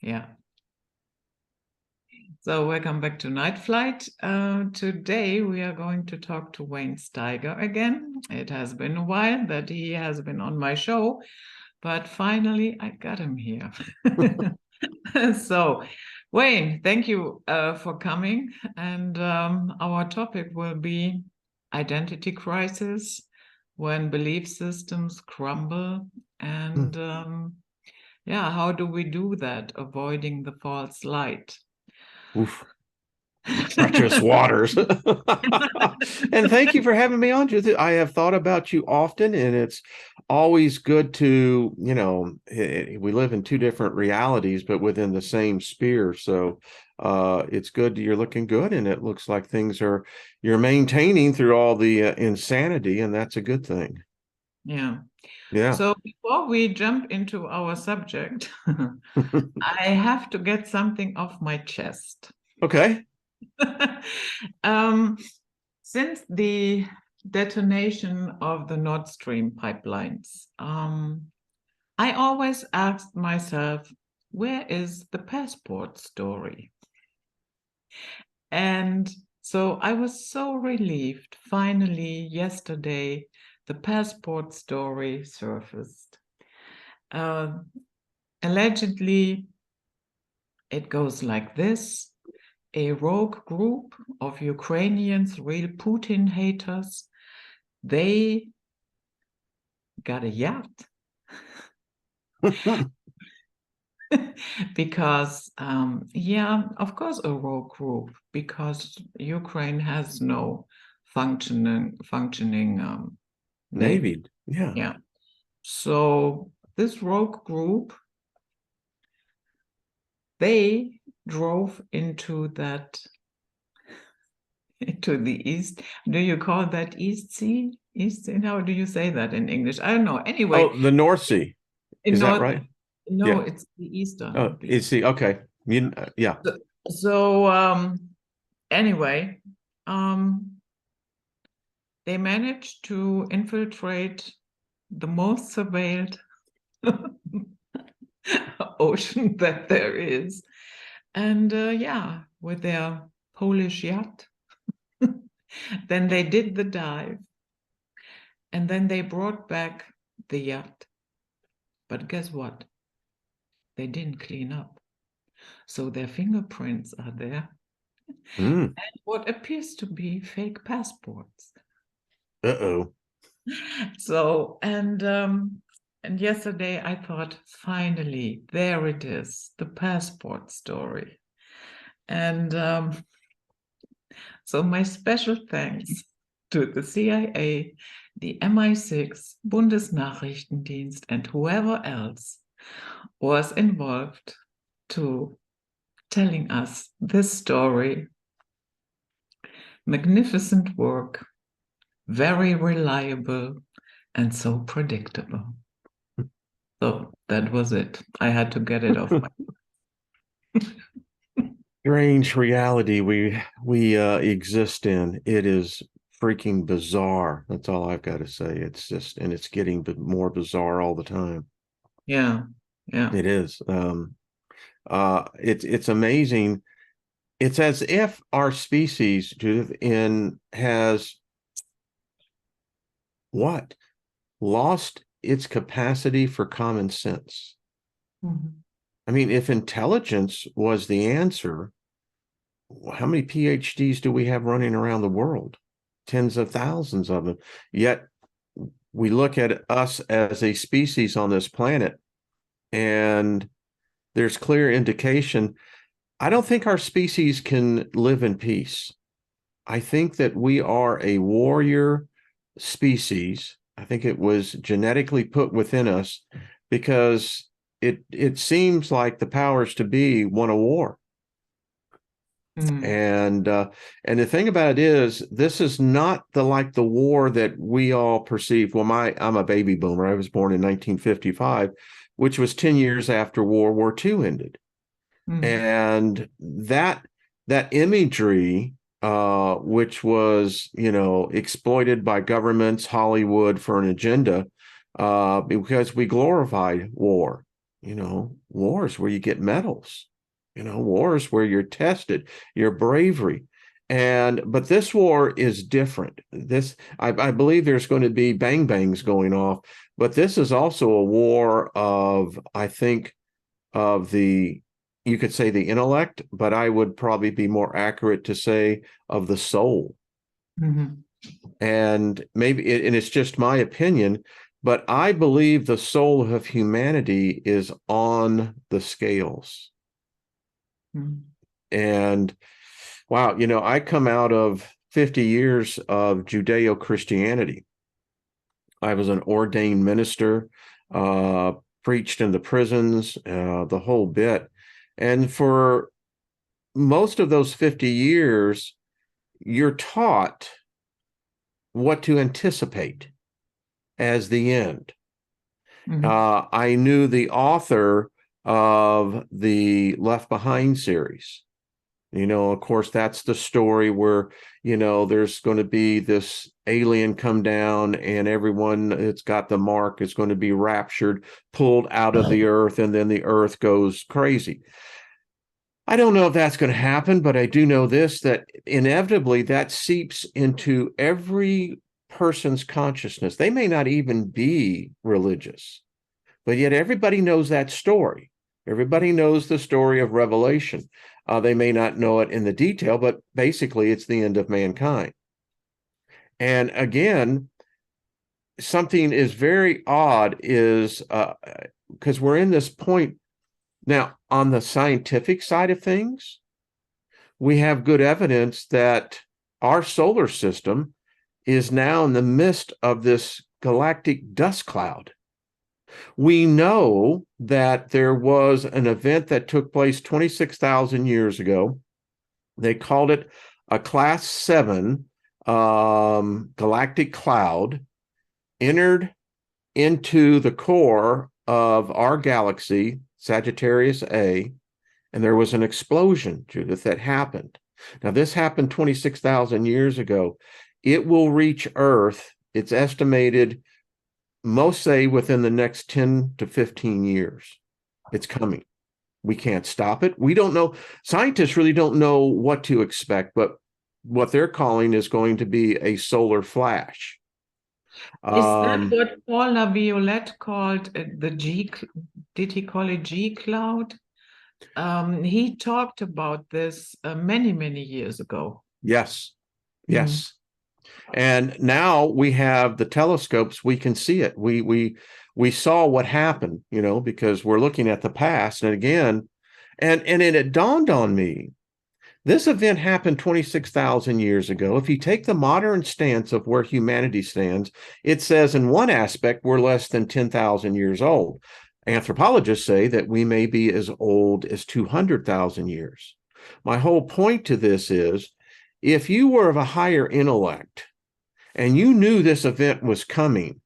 Yeah. So welcome back to Night Flight. Today we are going to talk to Wayne Steiger again. It has been a while that he has been on my show, but finally I got him here. So, Wayne, thank you for coming. And our topic will be identity crisis when belief systems crumble. And yeah, how do we do that, avoiding the false light? Oof. Treacherous waters. And thank you for having me on, Judith. I have thought about you often, and it's always good to, we live in two different realities, but within the same sphere. So it's good. You're looking good, and it looks like you're maintaining through all the insanity, and that's a good thing. Yeah. Yeah. So before we jump into our subject, I have to get something off my chest. Okay. um, since the detonation of the Nord Stream pipelines, I always asked myself, where is the passport story? And so I was so relieved. Finally, yesterday, the passport story surfaced. Allegedly, it goes like this. A rogue group of Ukrainians, real Putin haters, they got a yacht because, yeah, of course, a rogue group, because Ukraine has no functioning navy. Navy. Yeah. Yeah. So this rogue group, they drove into the east. Do you call that East Sea? East Sea? How do you say that in English? I don't know. Anyway, Oh, the North Sea. in Is that North, right? no, Yeah. it's the Oh, Eastern. it's the okay. Yeah. So, anyway, um, they managed to infiltrate the most surveilled ocean that there is. And yeah, with their Polish yacht, then they did the dive. And then they brought back the yacht. But guess what? They didn't clean up. So their fingerprints are there. Mm. And what appears to be fake passports. Uh-oh. So, and yesterday I thought, finally, there it is, the passport story. And so my special thanks to the CIA, the MI6, Bundesnachrichtendienst, and whoever else was involved to telling us this story. Magnificent work, very reliable, and so predictable. So that was it. I had to get it off my Strange reality we exist in. It is freaking bizarre. That's all I've got to say. It's just, and it's getting more bizarre all the time. Yeah, yeah. It is. It's amazing. It's as if our species, Judith, has what? Lost its capacity for common sense. Mhm. I mean, if intelligence was the answer, how many PhDs do we have running around the world? Tens of thousands of them. Yet we look at us as a species on this planet, and there's clear indication. I don't think our species can live in peace. I think that we are a warrior species. I think it was genetically put within us because it seems like the powers to be want a war. Mm. And the thing about it is, this is not the war that we all perceive. Well, I'm a baby boomer. I was born in 1955, which was 10 years after World War II ended. Mm. And that imagery, which was, exploited by governments, Hollywood for an agenda, because we glorified war. wars where you get medals, wars where you're tested, your bravery. But this war is different. I believe there's going to be bang bangs going off, but this is also a war of, I think, you could say the intellect, but I would probably be more accurate to say of the soul. Mm-hmm. And and it's just my opinion, but I believe the soul of humanity is on the scales. Mm-hmm. And wow, I come out of 50 years of Judeo-Christianity. I was an ordained minister, preached in the prisons, the whole bit. And for most of those 50 years, you're taught what to anticipate as the end. Mm-hmm. I knew the author of the Left Behind series. Of course, that's the story where, there's going to be this alien come down and everyone that's got the mark is going to be raptured, pulled out of the earth, and then the earth goes crazy. I don't know if that's going to happen, but I do know this, that inevitably that seeps into every person's consciousness. They may not even be religious, but yet everybody knows that story. Everybody knows the story of Revelation. They may not know it in the detail, but basically it's the end of mankind. And again, something is very odd is because we're in this point now on the scientific side of things, we have good evidence that our solar system is now in the midst of this galactic dust cloud. We know that there was an event that took place 26,000 years ago. They called it a class 7 galactic cloud, entered into the core of our galaxy, Sagittarius A, and there was an explosion, Judith, that happened. Now, this happened 26,000 years ago. It will reach Earth, it's estimated, most say within the next 10 to 15 years. It's coming. We can't stop it. We don't know. Scientists really don't know what to expect, but what they're calling is going to be a solar flash. Is that what Paul Laviolette called the G? Did he call it G cloud? He talked about this many, many years ago. Yes. Yes. And now we have the telescopes. We can see it. We saw what happened, because we're looking at the past. And again, and it dawned on me, this event happened 26,000 years ago. If you take the modern stance of where humanity stands, it says in one aspect, we're less than 10,000 years old. Anthropologists say that we may be as old as 200,000 years. My whole point to this is, if you were of a higher intellect and you knew this event was coming,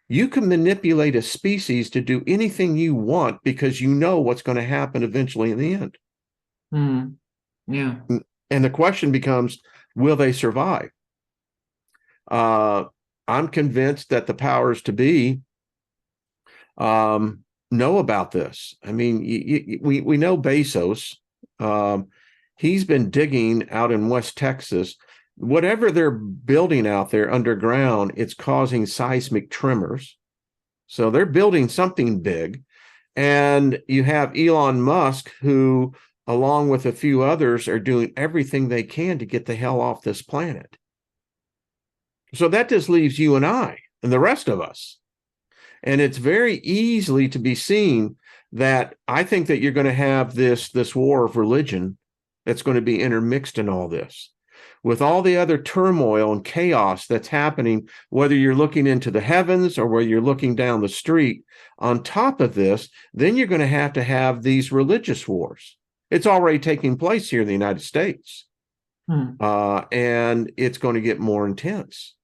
you can manipulate a species to do anything you want because you know what's going to happen eventually in the end. Yeah. And the question becomes, will they survive? I'm convinced that the powers to be know about this. I mean, we know Bezos. He's been digging out in West Texas. Whatever they're building out there underground, it's causing seismic tremors. So they're building something big. And you have Elon Musk, who, along with a few others, are doing everything they can to get the hell off this planet. So that just leaves you and I and the rest of us. And it's very easily to be seen that I think that you're going to have this war of religion that's going to be intermixed in all this. With all the other turmoil and chaos that's happening, whether you're looking into the heavens or whether you're looking down the street, on top of this, then you're going to have these religious wars. It's already taking place here in the United States. And it's going to get more intense.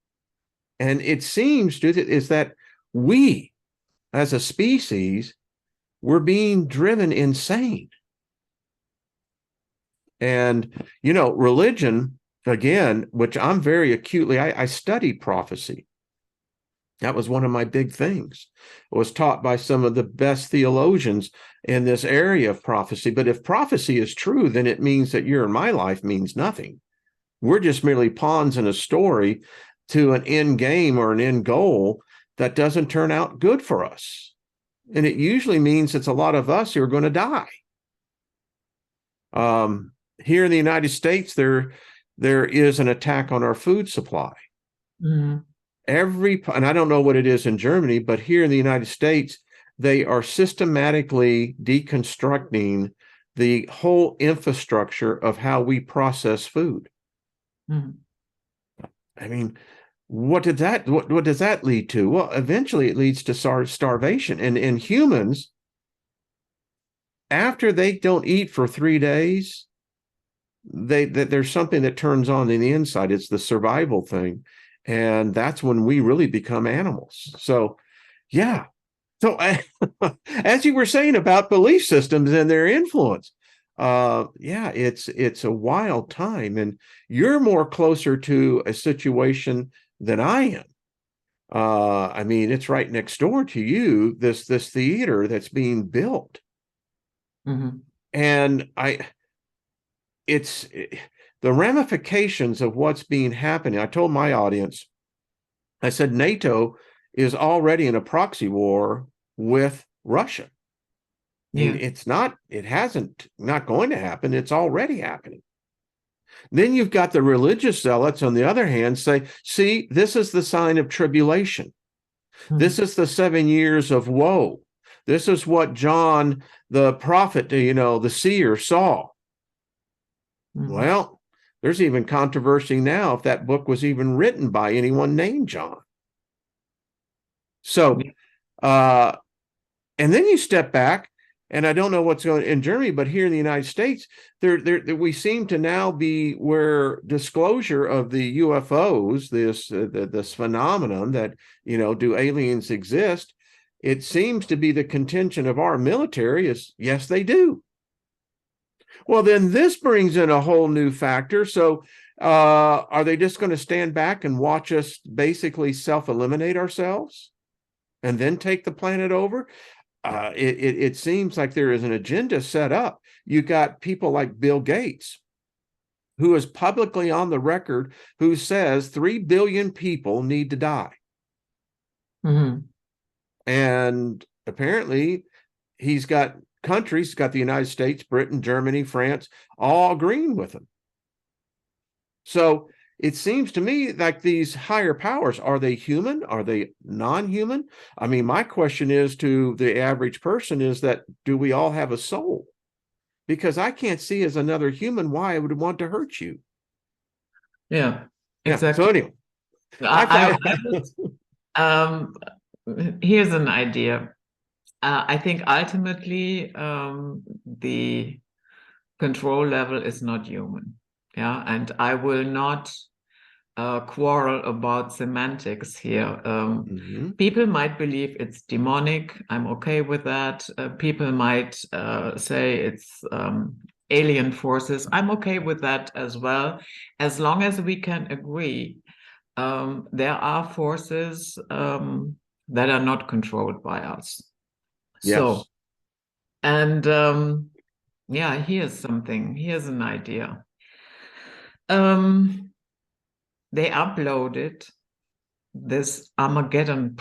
And it seems is that we, as a species, we're being driven insane. And, religion, again, which I'm very acutely, I study prophecy. That was one of my big things. It was taught by some of the best theologians in this area of prophecy. But if prophecy is true, then it means that your and my life means nothing. We're just merely pawns in a story to an end game or an end goal that doesn't turn out good for us. And it usually means it's a lot of us who are going to die. Here in the United States, there is an attack on our food supply. Mm-hmm. And I don't know what it is in Germany, but here in the United States, they are systematically deconstructing the whole infrastructure of how we process food. Mm-hmm. I mean, what does that lead to? Well, eventually it leads to starvation. And humans, after they don't eat for 3 days, there's something that turns on in the inside. It's the survival thing. And that's when we really become animals. So, yeah. So as you were saying about belief systems and their influence, yeah, it's a wild time, and you're more closer to a situation than I am. I mean, it's right next door to you, this theater that's being built. Mm-hmm. And it's the ramifications of what's being happening. I told my audience, I said, NATO is already in a proxy war with Russia. Yeah. And it hasn't not going to happen. It's already happening. Then you've got the religious zealots, on the other hand, say, see, this is the sign of tribulation. Mm-hmm. This is the 7 years of woe. This is what John, the prophet, the seer, saw. Mm-hmm. Well, there's even controversy now if that book was even written by anyone named John. So, and then you step back, and I don't know what's going on in Germany, but here in the United States, we seem to now be where disclosure of the UFOs, this phenomenon that, do aliens exist? It seems to be the contention of our military is, yes, they do. Well, then this brings in a whole new factor. So are they just going to stand back and watch us basically self-eliminate ourselves and then take the planet over? It seems like there is an agenda set up. You got people like Bill Gates, who is publicly on the record, who says 3 billion people need to die. Mm-hmm. And apparently he's got countries, got the United States, Britain, Germany, France, all agreeing with him. So it seems to me like these higher powers, are they human? Are they non-human? I mean, my question is to the average person is that, do we all have a soul? Because I can't see as another human why I would want to hurt you. Yeah, exactly. So anyway, here's an idea. I think ultimately the control level is not human. Yeah, and I will not quarrel about semantics here. People might believe it's demonic. I'm okay with that. People might say it's alien forces. I'm okay with that as well, as long as we can agree there are forces that are not controlled by us. yes. So, and yeah, here's an idea. They uploaded this Armageddon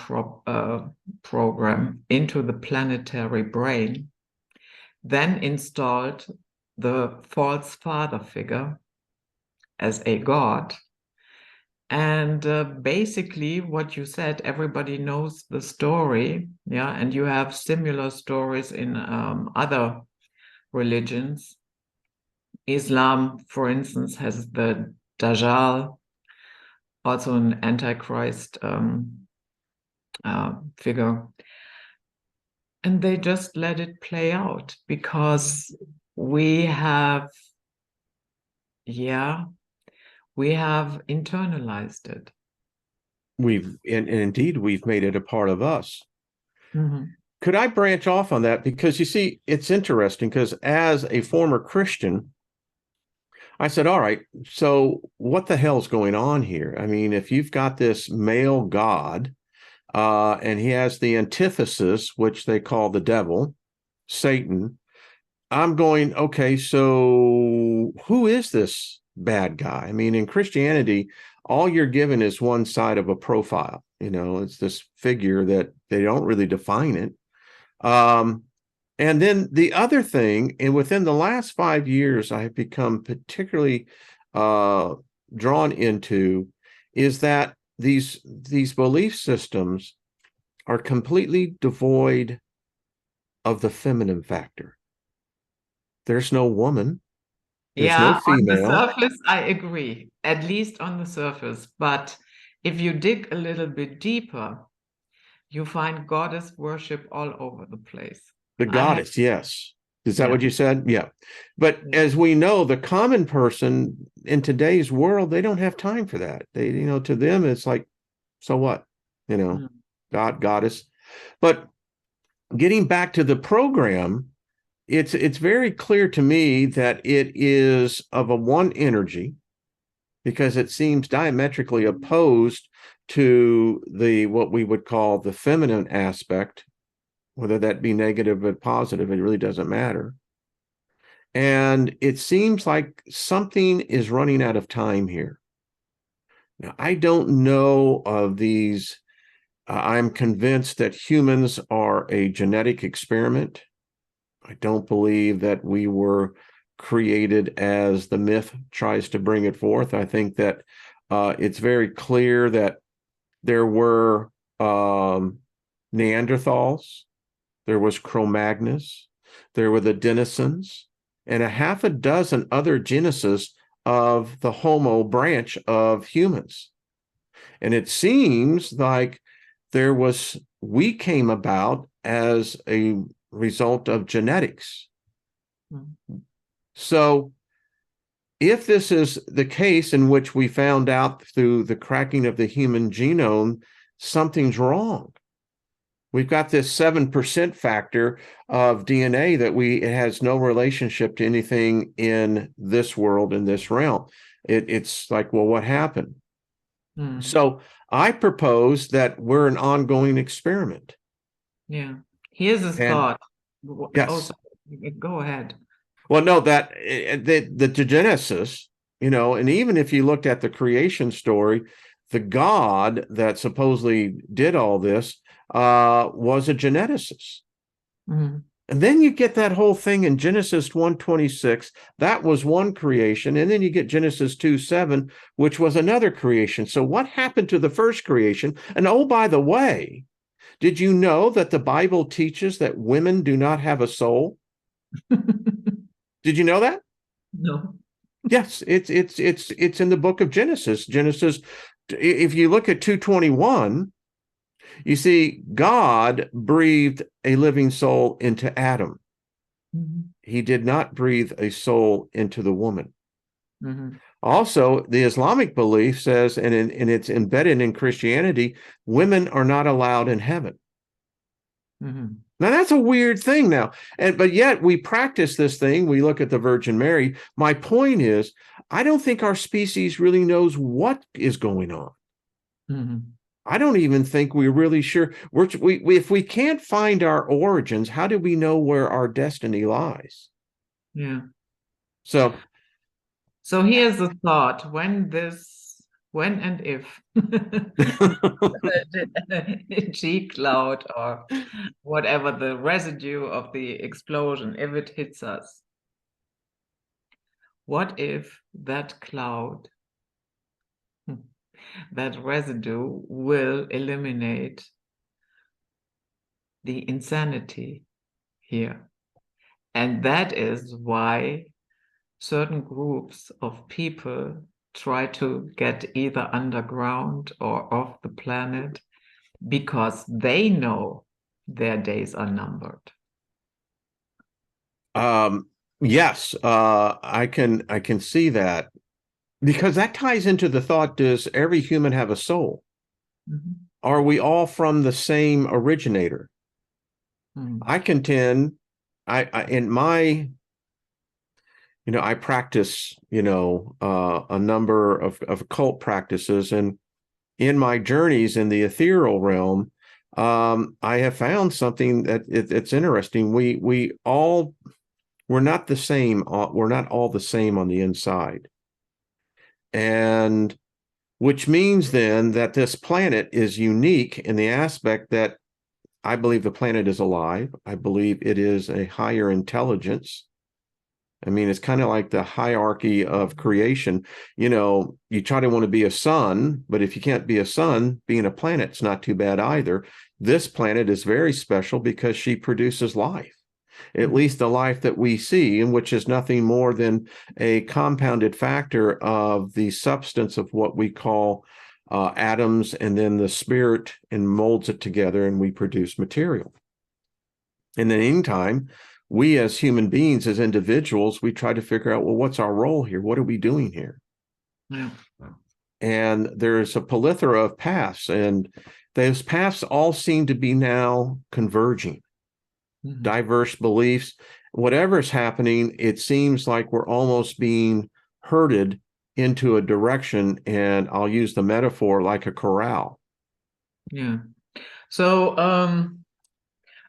program into the planetary brain, then installed the false father figure as a god. And basically what you said, everybody knows the story, yeah, and you have similar stories in other religions. Islam, for instance, has the Dajjal, also an antichrist figure. And they just let it play out because we have internalized it. And indeed, we've made it a part of us. Mm-hmm. Could I branch off on that? Because you see, it's interesting because as a former Christian, I said, all right, so what the hell's going on here? I mean, if you've got this male God, and he has the antithesis, which they call the devil, Satan. I'm going, okay, so who is this bad guy? I mean, in Christianity, all you're given is one side of a profile. It's this figure that they don't really define it. And then the other thing, and within the last 5 years, I have become particularly drawn into, is that these belief systems are completely devoid of the feminine factor. There's no woman. There's no Yeah, on the female. surface, I agree, at least on the surface. But if you dig a little bit deeper, you find goddess worship all over the place. The I have, goddess, yes. Is that yeah, what you said? Yeah. But yeah. as we know, the common person in today's world, they don't have time for that. To them, it's like, so what? Mm, God, goddess. But getting back to the program, it's very clear to me that it is of a one energy, because it seems diametrically opposed to the what we would call the feminine aspect, whether that be negative or positive, it really doesn't matter. And it seems like something is running out of time here. Now, I don't know of these. I'm convinced that humans are a genetic experiment. I don't believe that we were created as the myth tries to bring it forth. I think that it's very clear that there were Neanderthals, there was Cro-Magnus, there were the Denisons, and a half a dozen other genesis of the Homo branch of humans. And it seems like we came about as a result of genetics. mm. So if this is the case in which we found out through the cracking of the human genome, something's wrong. We've got this 7% factor of DNA that it has no relationship to anything in this world, in this realm. It's like, well, what happened? Mm. So I propose that we're an ongoing experiment. Yeah. Here's a And thought. Oh, yes, sorry. Go ahead. well, no, that the Genesis, and even if you looked at the creation story, the God that supposedly did all this was a geneticist. Mm. And then you get that whole thing in Genesis 1:26. That was one creation. And then you get Genesis 2:7, which was another creation. So what happened to the first creation? And oh, by the way, did you know that the Bible teaches that women do not have a soul? Did you know that? No. Yes, it's in the book of Genesis. Genesis, if you look at 2:21, you see God breathed a living soul into Adam. Mhm. He did not breathe a soul into the woman. Mhm. Also, the Islamic belief says, and it's embedded in Christianity, women are not allowed in heaven. Mhm. Now that's a weird thing now. But yet we practice this thing. We look at the Virgin Mary. My point is, I don't think our species really knows what is going on. Mhm. I don't even think we're really sure. If we can't find our origins, how do we know where our destiny lies? Yeah. So, So here's a thought. When and if the G cloud or whatever the residue of the explosion, if it hits us, what if that cloud, that residue will eliminate the insanity here? And that is why certain groups of people try to get either underground or off the planet because they know their days are numbered. yes, I can see that, because that ties into the thought: does every human have a soul? Mhm. Are we all from the same originator? Mhm. I contend, I in my I practice, a number of occult practices, and in my journeys in the ethereal realm, I have found something that it's interesting. We're not the same. We're not all the same on the inside. And which means then that this planet is unique in the aspect that I believe the planet is alive. I believe it is a higher intelligence. I mean, it's kind of like the hierarchy of creation. You try to want to be a sun, but if you can't be a sun, being a planet's not too bad either. This planet is very special because she produces life, at least the life that we see, and which is nothing more than a compounded factor of the substance of what we call atoms, and then the spirit and molds it together, and we produce material. In the meantime, we as human beings, as individuals, we try to figure out, well, what's our role here? What are we doing here? Yeah. And there's a plethora of paths, and those paths all seem to be now converging. Diverse beliefs, whatever's happening, it seems like we're almost being herded into a direction, and I'll use the metaphor like a corral. Yeah. So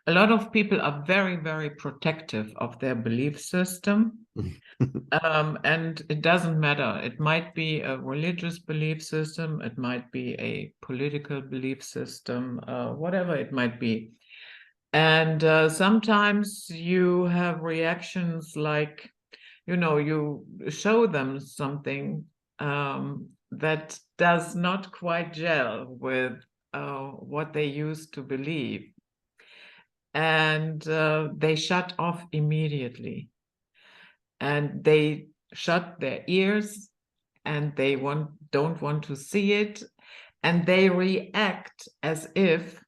a lot of people are very, very protective of their belief system. And it doesn't matter. It might be a religious belief system, it might be a political belief system, whatever it might be. And sometimes you have reactions like, you show them something that does not quite gel with what they used to believe. And they shut off immediately. And they shut their ears, and they don't want to see it. And they react as if,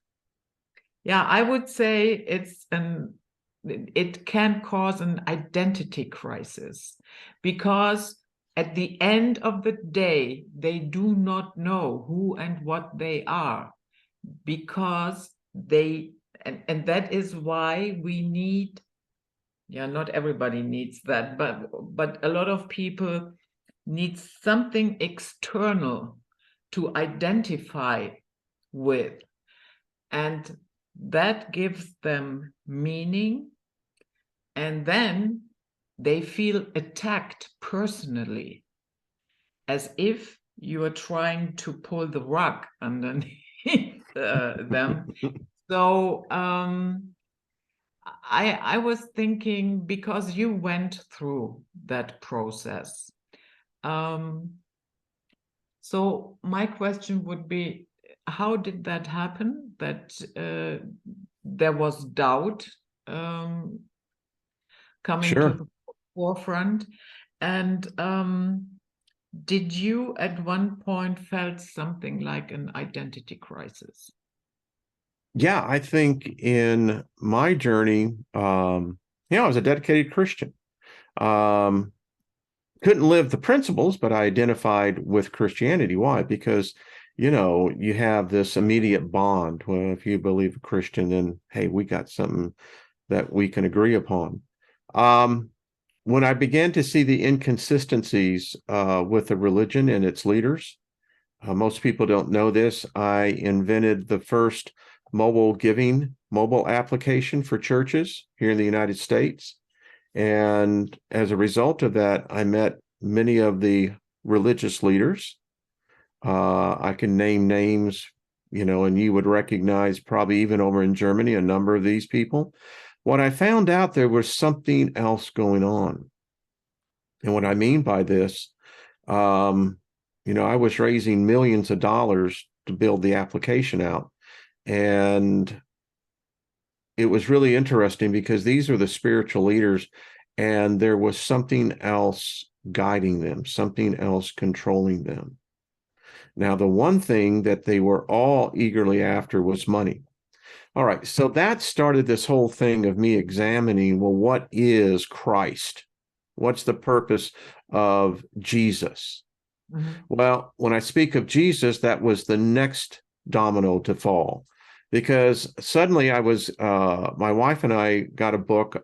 I would say it can cause an identity crisis, because at the end of the day, they do not know who and what they are, because and that is why we need, not everybody needs that, but a lot of people need something external to identify with. And that gives them meaning, and then they feel attacked personally, as if you are trying to pull the rug underneath them. So I was thinking, because you went through that process. So my question would be, how did that happen? That there was doubt coming to the forefront, and did you at one point felt something like an identity crisis? Yeah, I think in my journey, I was a dedicated Christian. Couldn't live the principles, but I identified with Christianity. Why? Because you have this immediate bond. Well, if you believe a Christian, then hey, we got something that we can agree upon. When I began to see the inconsistencies with the religion and its leaders, most people don't know this. I invented the first mobile application for churches here in the United States. And as a result of that, I met many of the religious leaders. I can name names, and you would recognize, probably even over in Germany, a number of these people. What I found out, there was something else going on. And what I mean by this, I was raising millions of dollars to build the application out. And it was really interesting because these are the spiritual leaders, and there was something else guiding them, something else controlling them. Now, the one thing that they were all eagerly after was money. All right, so that started this whole thing of me examining, well, what is Christ? What's the purpose of Jesus? Well, when I speak of Jesus, that was the next domino to fall, because suddenly my wife and I got a book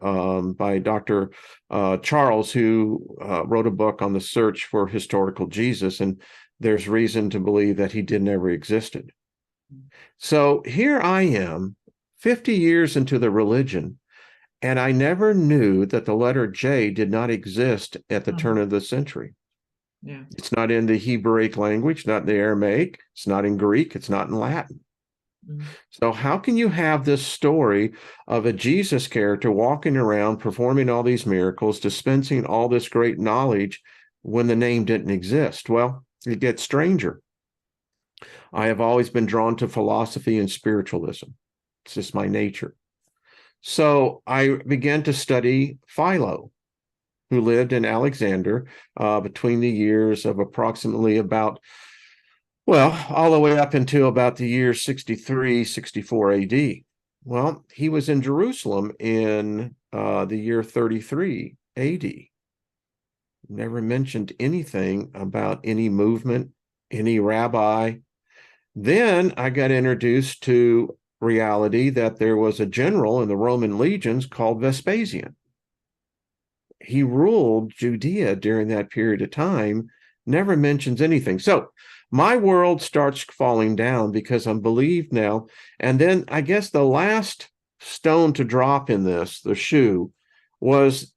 by Dr. Charles, who wrote a book on the search for historical Jesus, and there's reason to believe that he never existed. So here I am, 50 years into the religion, and I never knew that the letter J did not exist at the turn of the century. Yeah. It's not in the Hebraic language, not in the Aramaic, it's not in Greek, it's not in Latin. So how can you have this story of a Jesus character walking around performing all these miracles, dispensing all this great knowledge when the name didn't exist? Well, it gets stranger. I have always been drawn to philosophy and spiritualism. It's just my nature. So I began to study Philo, who lived in Alexander between the years of approximately about, well, all the way up until about the year 63, 64 AD. Well, he was in Jerusalem in the year 33 AD. Never mentioned anything about any movement, any rabbi. Then I got introduced to reality that there was a general in the Roman legions called Vespasian. He ruled Judea during that period of time, never mentions anything. So my world starts falling down because I'm believed now. And then I guess the last stone to drop in this, the shoe, was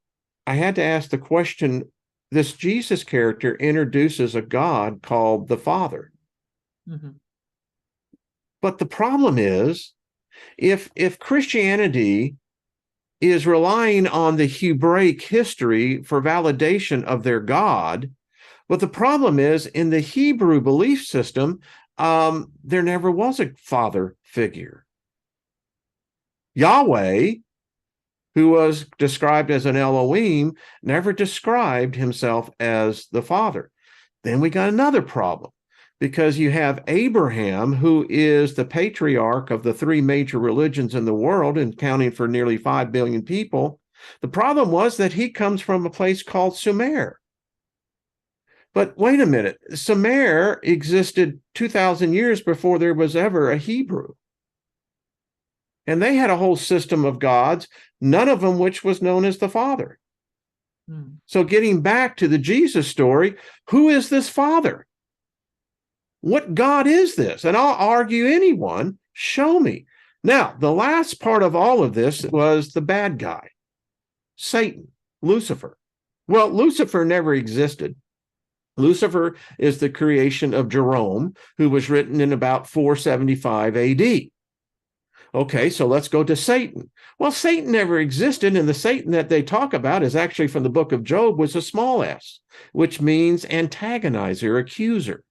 I had to ask the question, this Jesus character introduces a God called the Father. But the problem is, if Christianity is relying on the Hebraic history for validation of their God, but the problem is in the Hebrew belief system, there never was a father figure. Yahweh, who was described as an Elohim, never described himself as the father. Then we got another problem, because you have Abraham, who is the patriarch of the three major religions in the world and counting for nearly 5 billion people. The problem was that he comes from a place called Sumer. But wait a minute, Sumer existed 2,000 years before there was ever a Hebrew. And they had a whole system of gods, none of them which was known as the Father. So getting back to the Jesus story, who is this Father? What God is this? And I'll argue anyone, show me. Now, the last part of all of this was the bad guy, Satan, Lucifer. Well, Lucifer never existed. Lucifer is the creation of Jerome, who was written in about 475 AD. Okay, so let's go to Satan. Well, Satan never existed, and the Satan that they talk about is actually from the book of Job, was a small s, which means antagonizer, accuser.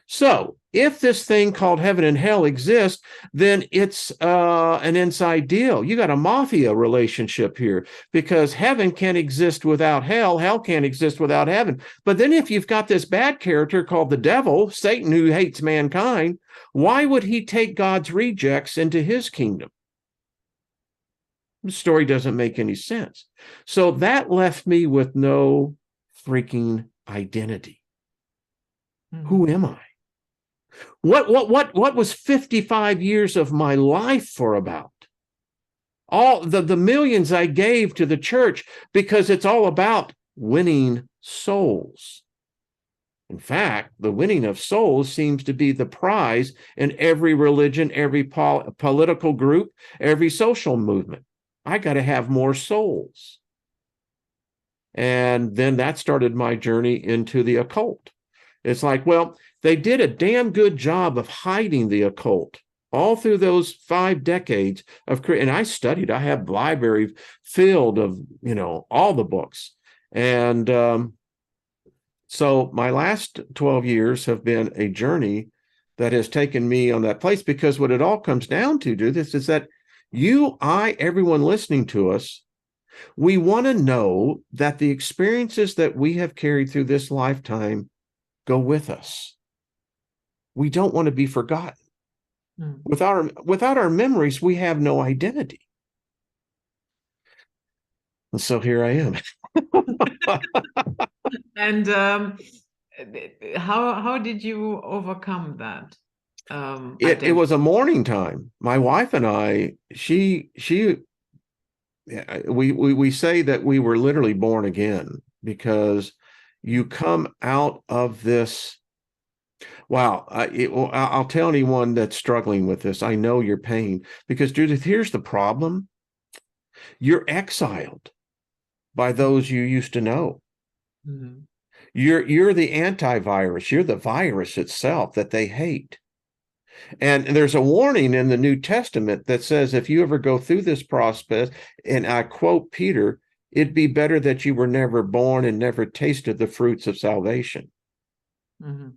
So if this thing called heaven and hell exists, then it's an inside deal. You got a mafia relationship here, because heaven can't exist without hell. Hell can't exist without heaven. But then if you've got this bad character called the devil, Satan, who hates mankind, why would he take God's rejects into his kingdom? The story doesn't make any sense. So that left me with no freaking identity. Who am I? What was 55 years of my life for about? All the millions I gave to the church, because it's all about winning souls. In fact, the winning of souls seems to be the prize in every religion, every political group, every social movement. I got to have more souls. And then that started my journey into the occult. It's like, well, they did a damn good job of hiding the occult all through those 5 decades of, and I studied, I have library filled of, all the books. And so my last 12 years have been a journey that has taken me on that place, because what it all comes down to, is that you, I, everyone listening to us, we want to know that the experiences that we have carried through this lifetime go with us. We don't want to be forgotten. Without our memories, we have no identity. And so here I am. And how did you overcome that? It was a morning time. My wife and I, we say that we were literally born again, because you come out of this Wow. Well, I'll tell anyone that's struggling with this, I know your pain, because Judith, here's the problem. You're exiled by those you used to know. Mhm. You're the antivirus. You're the virus itself that they hate. And there's a warning in the New Testament that says if you ever go through this process, and I quote Peter, it'd be better that you were never born and never tasted the fruits of salvation. Mhm.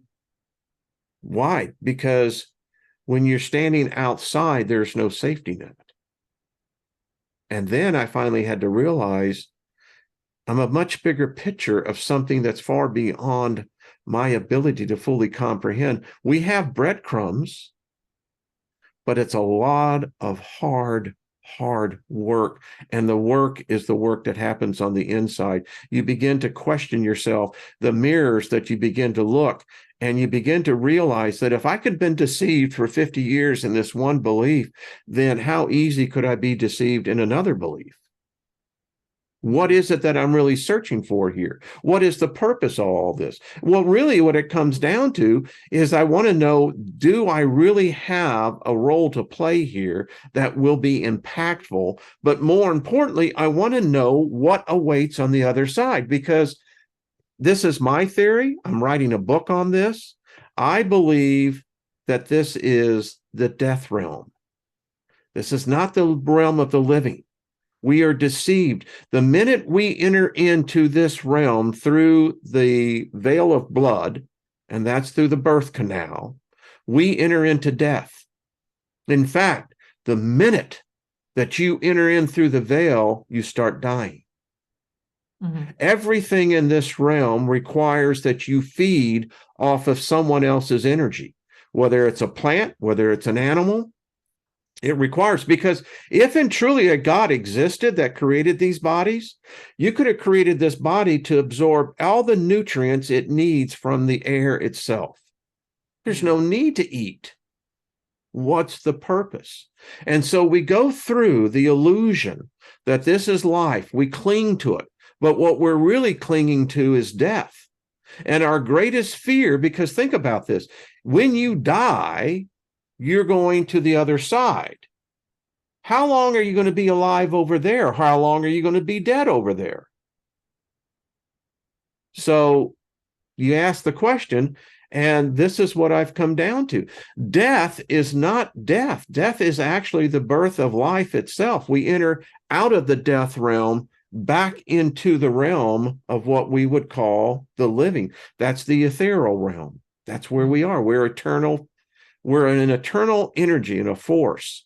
Why? Because when you're standing outside, there's no safety net. And then I finally had to realize I'm a much bigger picture of something that's far beyond my ability to fully comprehend. We have breadcrumbs, but it's a lot of hard work. And the work is the work that happens on the inside. You begin to question yourself, the mirrors that you begin to look, and you begin to realize that if I could have been deceived for 50 years in this one belief, then how easy could I be deceived in another belief? What is it that I'm really searching for here? What is the purpose of all this? Well, really, what it comes down to is I want to know, do I really have a role to play here that will be impactful? But more importantly, I want to know what awaits on the other side, because this is my theory. I'm writing a book on this. I believe that this is the death realm. This is not the realm of the living. We are deceived. The minute we enter into this realm through the veil of blood, and that's through the birth canal, we enter into death. In fact, the minute that you enter in through the veil, you start dying. Mhm. Everything in this realm requires that you feed off of someone else's energy, whether it's a plant, whether it's an animal. It requires, because if and truly a God existed that created these bodies, you could have created this body to absorb all the nutrients it needs from the air itself. There's Yeah. no need to eat. What's the purpose? And so we go through the illusion that this is life. We cling to it. But what we're really clinging to is death. And our greatest fear, because think about this, when you die, you're going to the other side. How long are you going to be alive over there? How long are you going to be dead over there? So you ask the question, and this is what I've come down to. Death is not death. Death is actually the birth of life itself. We enter out of the death realm back into the realm of what we would call the living. That's the ethereal realm. That's where we are. We're eternal. We're an eternal energy and a force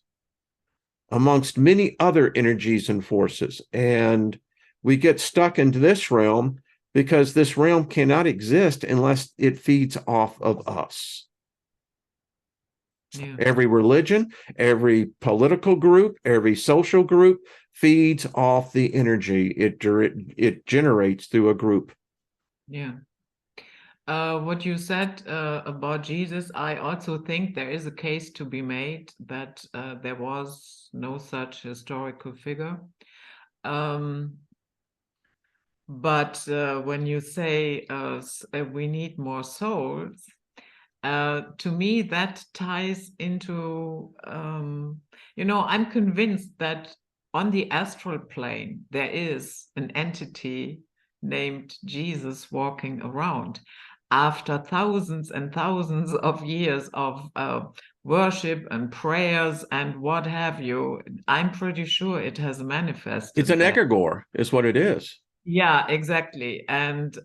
amongst many other energies and forces. And we get stuck into this realm because this realm cannot exist unless it feeds off of us. Yeah. Every religion, every political group, every social group feeds off the energy it generates through a group. Yeah. What you said about Jesus, I also think there is a case to be made that there was no such historical figure. But when you say we need more souls, to me that ties into, I'm convinced that on the astral plane there is an entity named Jesus walking around after thousands and thousands of years of worship and prayers and what have you. I'm pretty sure it has manifested It's an there. egregore, is what it is. Yeah, exactly. And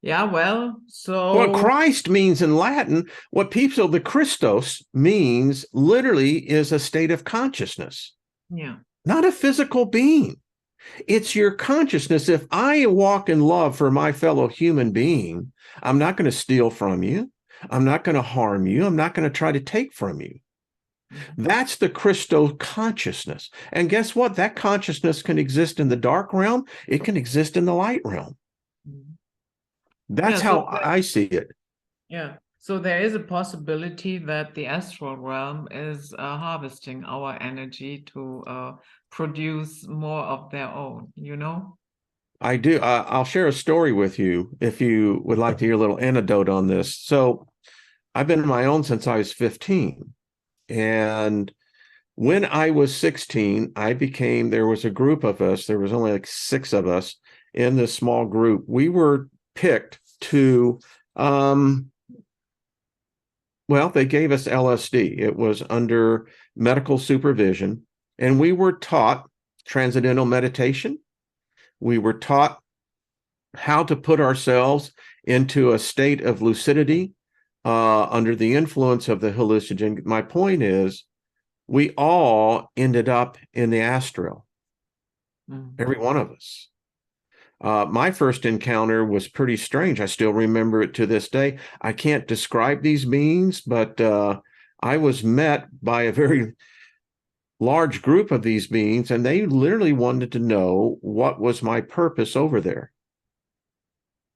yeah, well, What so Christ means in Latin, what people, the Christos means literally is a state of consciousness, yeah. not a physical being. It's your consciousness. If I walk in love for my fellow human being, I'm not going to steal from you. I'm not going to harm you. I'm not going to try to take from you. That's the Christo consciousness. And guess what? That consciousness can exist in the dark realm. It can exist in the light realm. Mhm. That's Yeah, so how I see it. yeah. So there is a possibility that the astral realm is harvesting our energy to produce more of their own, you know? I do. I'll share a story with you if you would like to hear a little anecdote on this. So I've been on my own since I was 15. And when I was 16, there was a group of us, there was only like 6 of us in this small group. We were picked to, well, they gave us LSD. It was under medical supervision, and we were taught transcendental meditation. We were taught how to put ourselves into a state of lucidity under the influence of the hallucinogen. My point is, we all ended up in the astral, every one of us. My first encounter was pretty strange. I still remember it to this day. I can't describe these beings, but I was met by a very large group of these beings, and they literally wanted to know what was my purpose over there.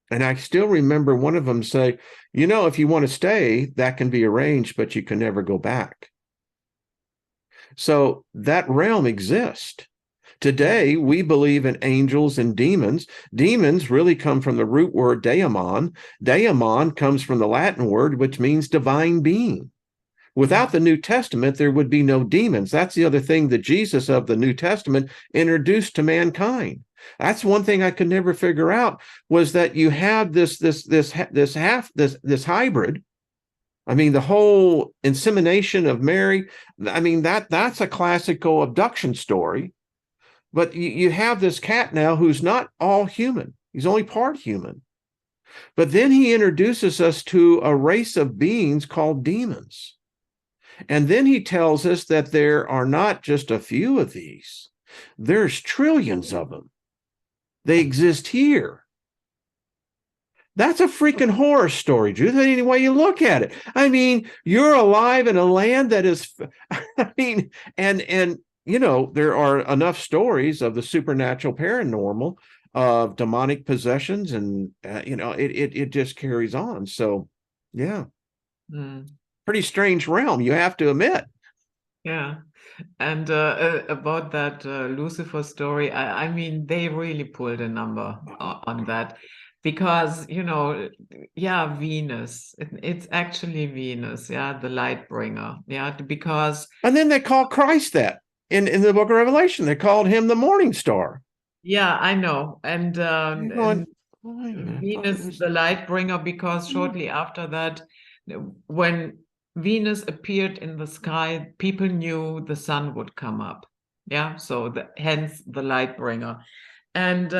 And I still remember one of them say, if you want to stay, that can be arranged, but you can never go back. So that realm exists. Today, we believe in angels and demons. Demons really come from the root word daemon. Daemon comes from the Latin word, which means divine being. Without the New Testament, there would be no demons. That's the other thing that Jesus of the New Testament introduced to mankind. That's one thing I could never figure out, was that you have this hybrid. I mean, the whole insemination of Mary, I mean, that's a classical abduction story. But you have this cat now who's not all human. He's only part human. But then he introduces us to a race of beings called demons. And then he tells us that there are not just a few of these. There's trillions of them. They exist here. That's a freaking horror story, Judith, any way you look at it. I mean, you're alive in a land that is, I mean, and there are enough stories of the supernatural paranormal, of demonic possessions, and, it just carries on. So, yeah. Pretty strange realm, you have to admit. Yeah. And about that Lucifer story, I mean, they really pulled a number on that, because, Venus, it's actually Venus, the light bringer, because. And then they call Christ that in the book of Revelation. They called him the morning star. Yeah, I know. And I Venus, the light bringer, because shortly after that, when Venus appeared in the sky, people knew the sun would come up. Yeah, so hence the light bringer. And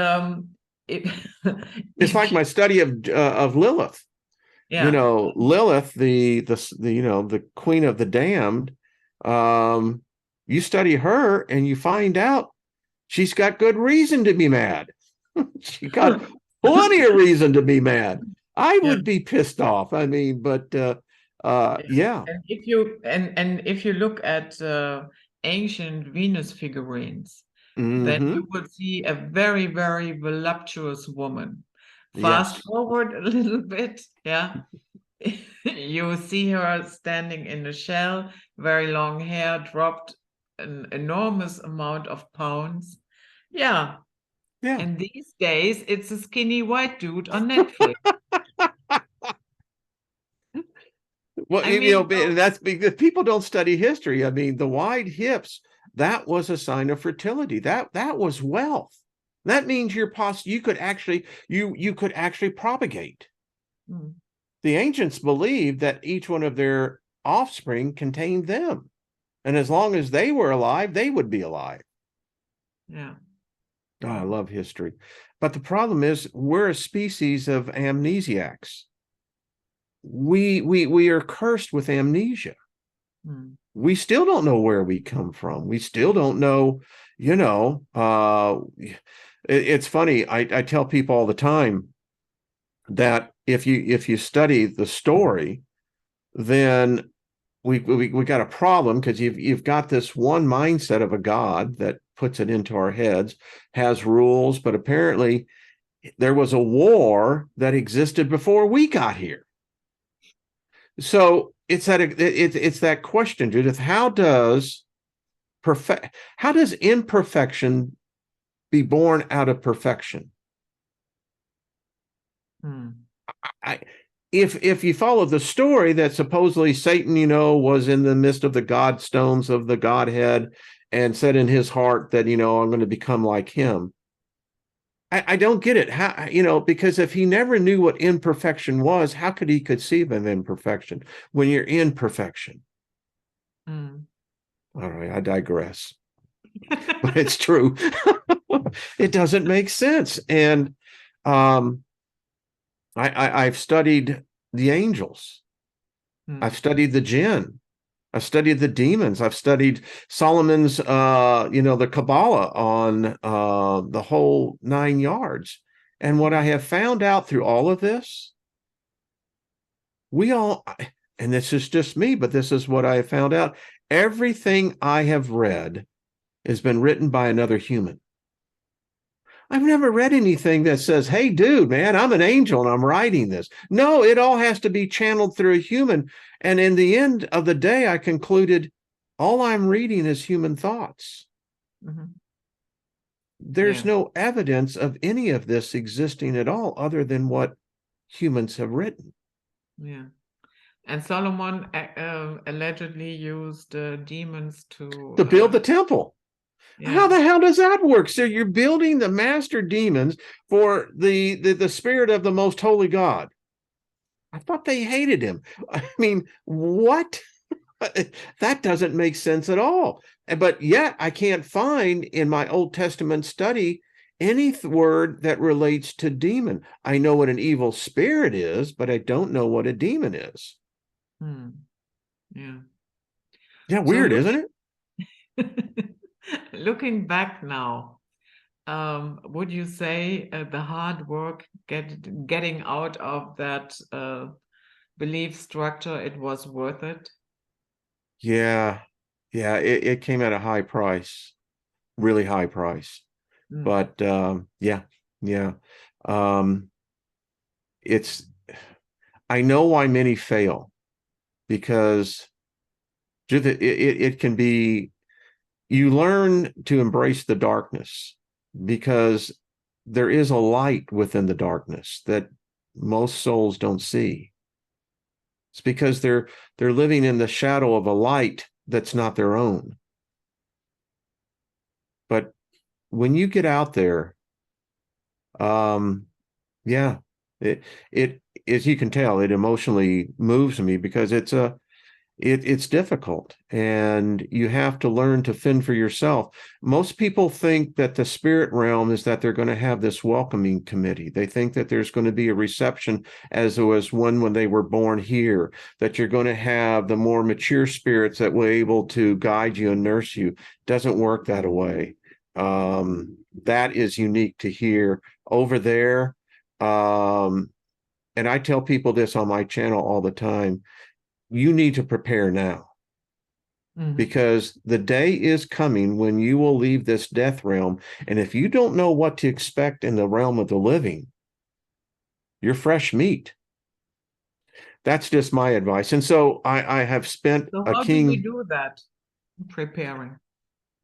it's like my study of Lilith. Yeah. Lilith, the queen of the damned. You study her and you find out she's got good reason to be mad. She got plenty of reason to be mad. I would be pissed off. I mean, but yeah. And if you look at ancient Venus figurines, then you will see a very, very voluptuous woman. Fast forward a little bit, you see her standing in a shell, very long hair, dropped an enormous amount of pounds. Yeah. And these days, it's a skinny white dude on Netflix. Well, and that's because people don't study history. I mean, the wide hips, that was a sign of fertility. That was wealth. That means you could actually propagate. The ancients believed that each one of their offspring contained them. And as long as they were alive, they would be alive. Yeah. Oh, I love history. But the problem is, we're a species of amnesiacs. We are cursed with amnesia. We still don't know where we come from. We still don't know, it's funny. I tell people all the time that if you study the story, then we got a problem, because you've got this one mindset of a God that puts it into our heads, has rules, but apparently there was a war that existed before we got here. So it's that question, Judith. How does imperfection be born out of perfection? I, if you follow the story that supposedly Satan, was in the midst of the God stones of the Godhead and said in his heart that, I'm going to become like him. I don't get it. How, because if he never knew what imperfection was, how could he conceive of imperfection when you're in perfection? All right, I digress. But it's true. It doesn't make sense. And I've studied the angels. I've studied the jinn. I've studied the demons. I've studied Solomon's, the Kabbalah on the whole 9 yards. And what I have found out through all of this, and this is just me, but this is what I have found out. Everything I have read has been written by another human. I've never read anything that says, hey, dude, man, I'm an angel and I'm writing this. No, it all has to be channeled through a human. And in the end of the day, I concluded all I'm reading is human thoughts. There's no evidence of any of this existing at all other than what humans have written. Yeah. And Solomon allegedly used demons to build the temple. Yeah. How the hell does that work? So you're building the master demons for the spirit of the most holy God. I thought they hated him. I mean, what? That doesn't make sense at all. But yet I can't find in my Old Testament study any word that relates to demon. I know what an evil spirit is, but I don't know what a demon is. Yeah. Yeah, weird, isn't it? Looking back now, would you say the hard work getting out of that belief structure, it was worth it? Yeah, it came at a high price, really high price. But I know why many fail, because it can be, you learn to embrace the darkness because there is a light within the darkness that most souls don't see. It's because they're living in the shadow of a light that's not their own. But when you get out there, it as you can tell, it emotionally moves me because it's difficult, and you have to learn to fend for yourself. Most people think that the spirit realm is that they're going to have this welcoming committee. They think that there's going to be a reception as there was one when they were born here, that you're going to have the more mature spirits that will able to guide you and nurse you. Doesn't work that way. That is unique to here. Over there, and I tell people this on my channel all the time, you need to prepare now, because the day is coming when you will leave this death realm. And if you don't know what to expect in the realm of the living, you're fresh meat. That's just my advice. And so I have spent so how do we do that, preparing?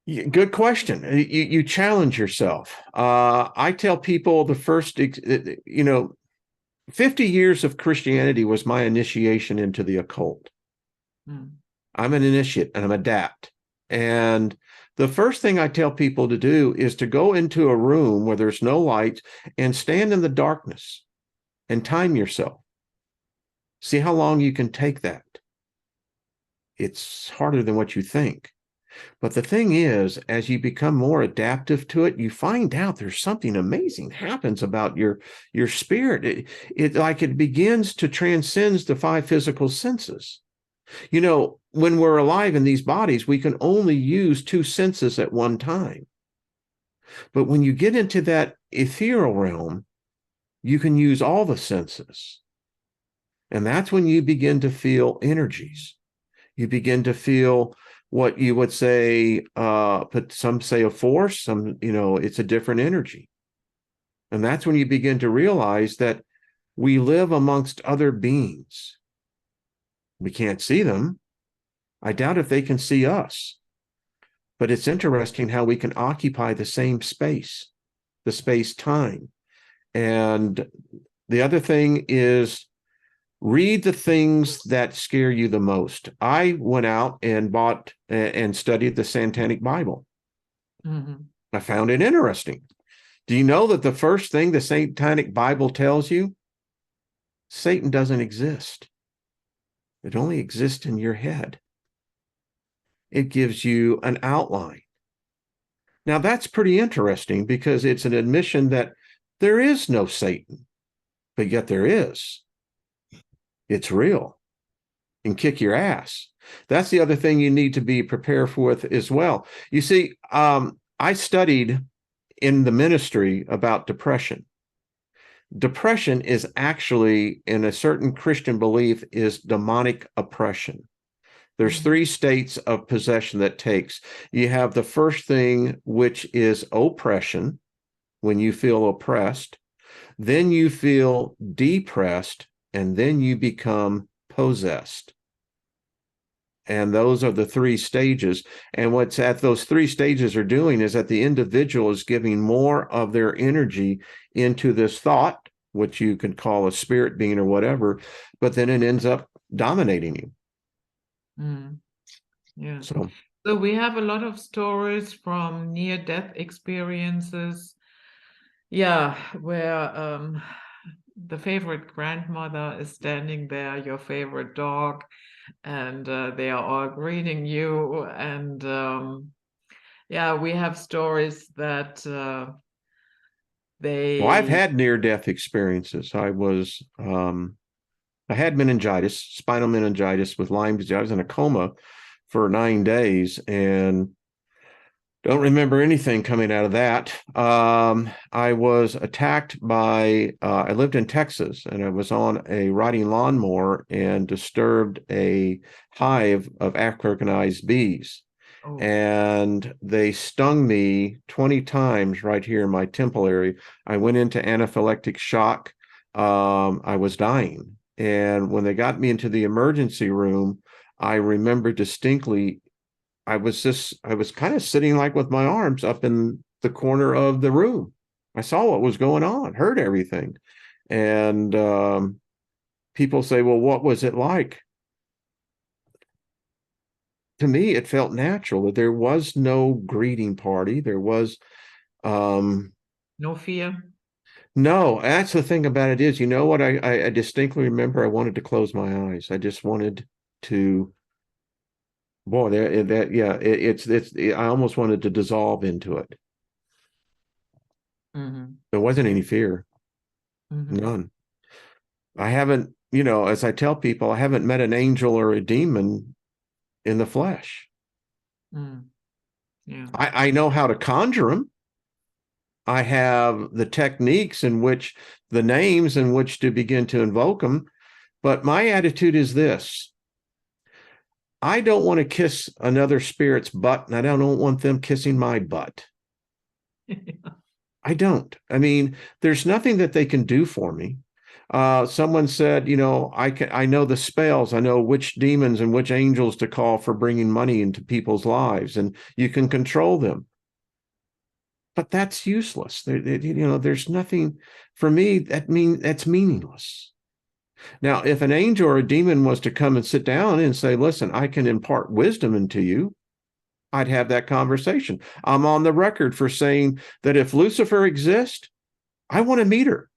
Good question. You challenge yourself. I tell people the first, 50 years of Christianity was my initiation into the occult. I'm an initiate and I'm adapt. And the first thing I tell people to do is to go into a room where there's no light and stand in the darkness and time yourself. See how long you can take that. It's harder than what you think. But the thing is, as you become more adaptive to it, you find out there's something amazing happens about your spirit. It begins to transcend the 5 physical senses. When we're alive in these bodies, we can only use 2 senses at one time. But when you get into that ethereal realm, you can use all the senses. And that's when you begin to feel energies. You begin to feel what you would say, but some say a force, some, it's a different energy. And that's when you begin to realize that we live amongst other beings. We can't see them. I doubt if they can see us. But it's interesting how we can occupy the same space, the space-time. And The other thing is read the things that scare you the most. I went out and bought and studied the Satanic Bible. Mhm. I found it interesting. Do you know that the first thing the Satanic Bible tells you? Satan doesn't exist. It only exists in your head. It gives you an outline. Now, that's pretty interesting because it's an admission that there is no Satan, but yet there is. It's real and kick your ass. That's the other thing you need to be prepared for with as well. You see, I studied in the ministry about depression. Depression is actually, in a certain Christian belief, is demonic oppression. There's Mhm. three states of possession that takes. You have the first thing, which is oppression, when you feel oppressed. Then you feel depressed, and then you become possessed. And those are the three stages. And what's at those three stages are doing is that the individual is giving more of their energy into this thought, which you could call a spirit being or whatever, but then it ends up dominating you. Mm. Yeah. So, So we have a lot of stories from near-death experiences. Yeah, where the favorite grandmother is standing there, your favorite dog, and they are all greeting you. And yeah, we have stories that well, I've they. had near-death experiences. I had meningitis, spinal meningitis with Lyme disease. I was in a coma for 9 days and don't remember anything coming out of that. I was attacked by, I lived in Texas and I was on a riding lawnmower and disturbed a hive of Africanized bees. Oh, And they stung me 20 times right here in my temple area. I went into anaphylactic shock. I was dying. And when they got me into the emergency room, I remember distinctly I was kind of sitting like with my arms up in the corner of the room. I saw what was going on, heard everything. And people say, well, what was it like? To me, it felt natural that there was no greeting party. There was, no fear. no, that's the thing about it is, you know what? I distinctly remember I wanted to close my eyes. I just wanted to, boy, yeah, I almost wanted to dissolve into it. Hmm. There wasn't any fear, Hmm. none. I haven't, as I tell people, I haven't met an angel or a demon in the flesh. Mm. Yeah. I know how to conjure them. I have the techniques in which the names in which to begin to invoke them. But my attitude is this: I don't want to kiss another spirit's butt, and I don't want them kissing my butt. I don't. I mean, there's nothing that they can do for me. Someone said, I know the spells. I know which demons and which angels to call for bringing money into people's lives, and you can control them. But that's useless. There's nothing for me that's meaningless. Now, if an angel or a demon was to come and sit down and say, "Listen, I can impart wisdom into you," I'd have that conversation. I'm on the record for saying that if Lucifer exists, I want to meet her.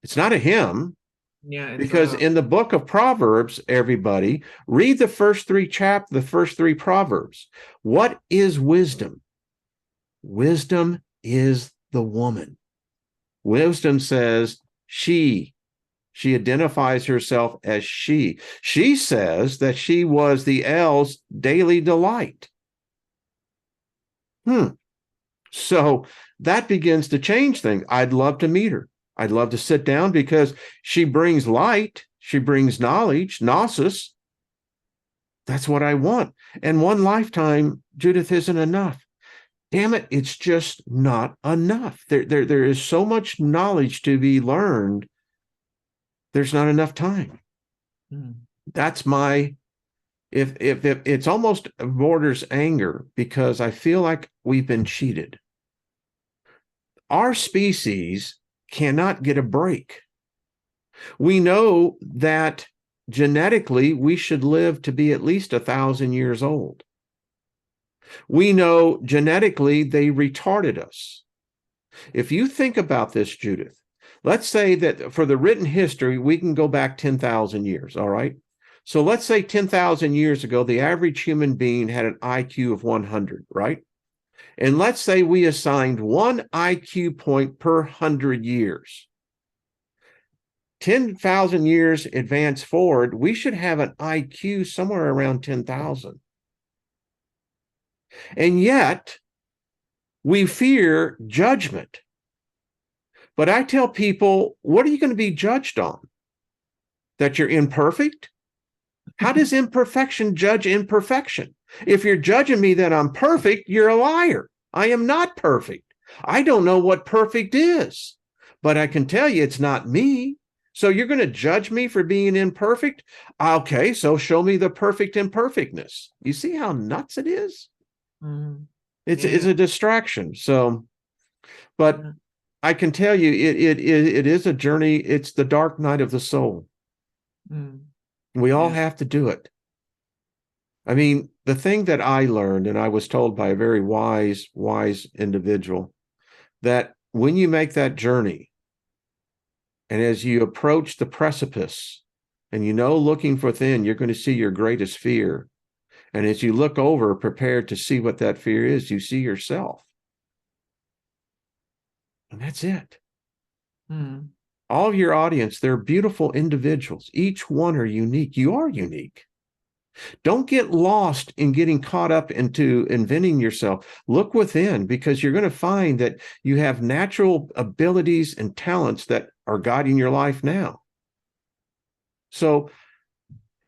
It's not a him, Yeah, it's because in the book of Proverbs, everybody read the first three Proverbs. What is wisdom? Wisdom is the woman. Wisdom says she identifies herself as she. She says that she was the L's daily delight. So that begins to change things. I'd love to meet her. I'd love to sit down because she brings light. She brings knowledge, gnosis. That's what I want. And one lifetime, Judith, isn't enough. Damn it, it's just not enough. There is so much knowledge to be learned. There's not enough time. That's my, if it's almost borders anger because I feel like we've been cheated. Our species cannot get a break. We know that genetically we should live to be at least 1,000 years old. We know genetically they retarded us. If you think about this, Judith, let's say that for the written history, we can go back 10,000 years, all right? So let's say 10,000 years ago, the average human being had an IQ of 100, right? And let's say we assigned one IQ point per 100 years. 10,000 years advance forward, we should have an IQ somewhere around 10,000. And yet, we fear judgment. But I tell people, what are you going to be judged on? That you're imperfect? How does imperfection judge imperfection? If you're judging me that I'm perfect, you're a liar. I am not perfect. I don't know what perfect is, but I can tell you it's not me. So you're going to judge me for being imperfect? Okay, so show me the perfect imperfectness. You see how nuts it is? Mm. It's Yeah. a distraction. So, but Yeah. I can tell you it is a journey. It's the dark night of the soul. Mm. We all Yeah. have to do it. I mean, the thing that I learned, and I was told by a very wise individual, that when you make that journey, and as you approach the precipice, and looking within, you're going to see your greatest fear. And as you look over, prepared to see what that fear is, you see yourself. And that's it. Mm. All of your audience, they're beautiful individuals. Each one are unique. You are unique. Don't get lost in getting caught up into inventing yourself. Look within, because you're going to find that you have natural abilities and talents that are guiding your life now. So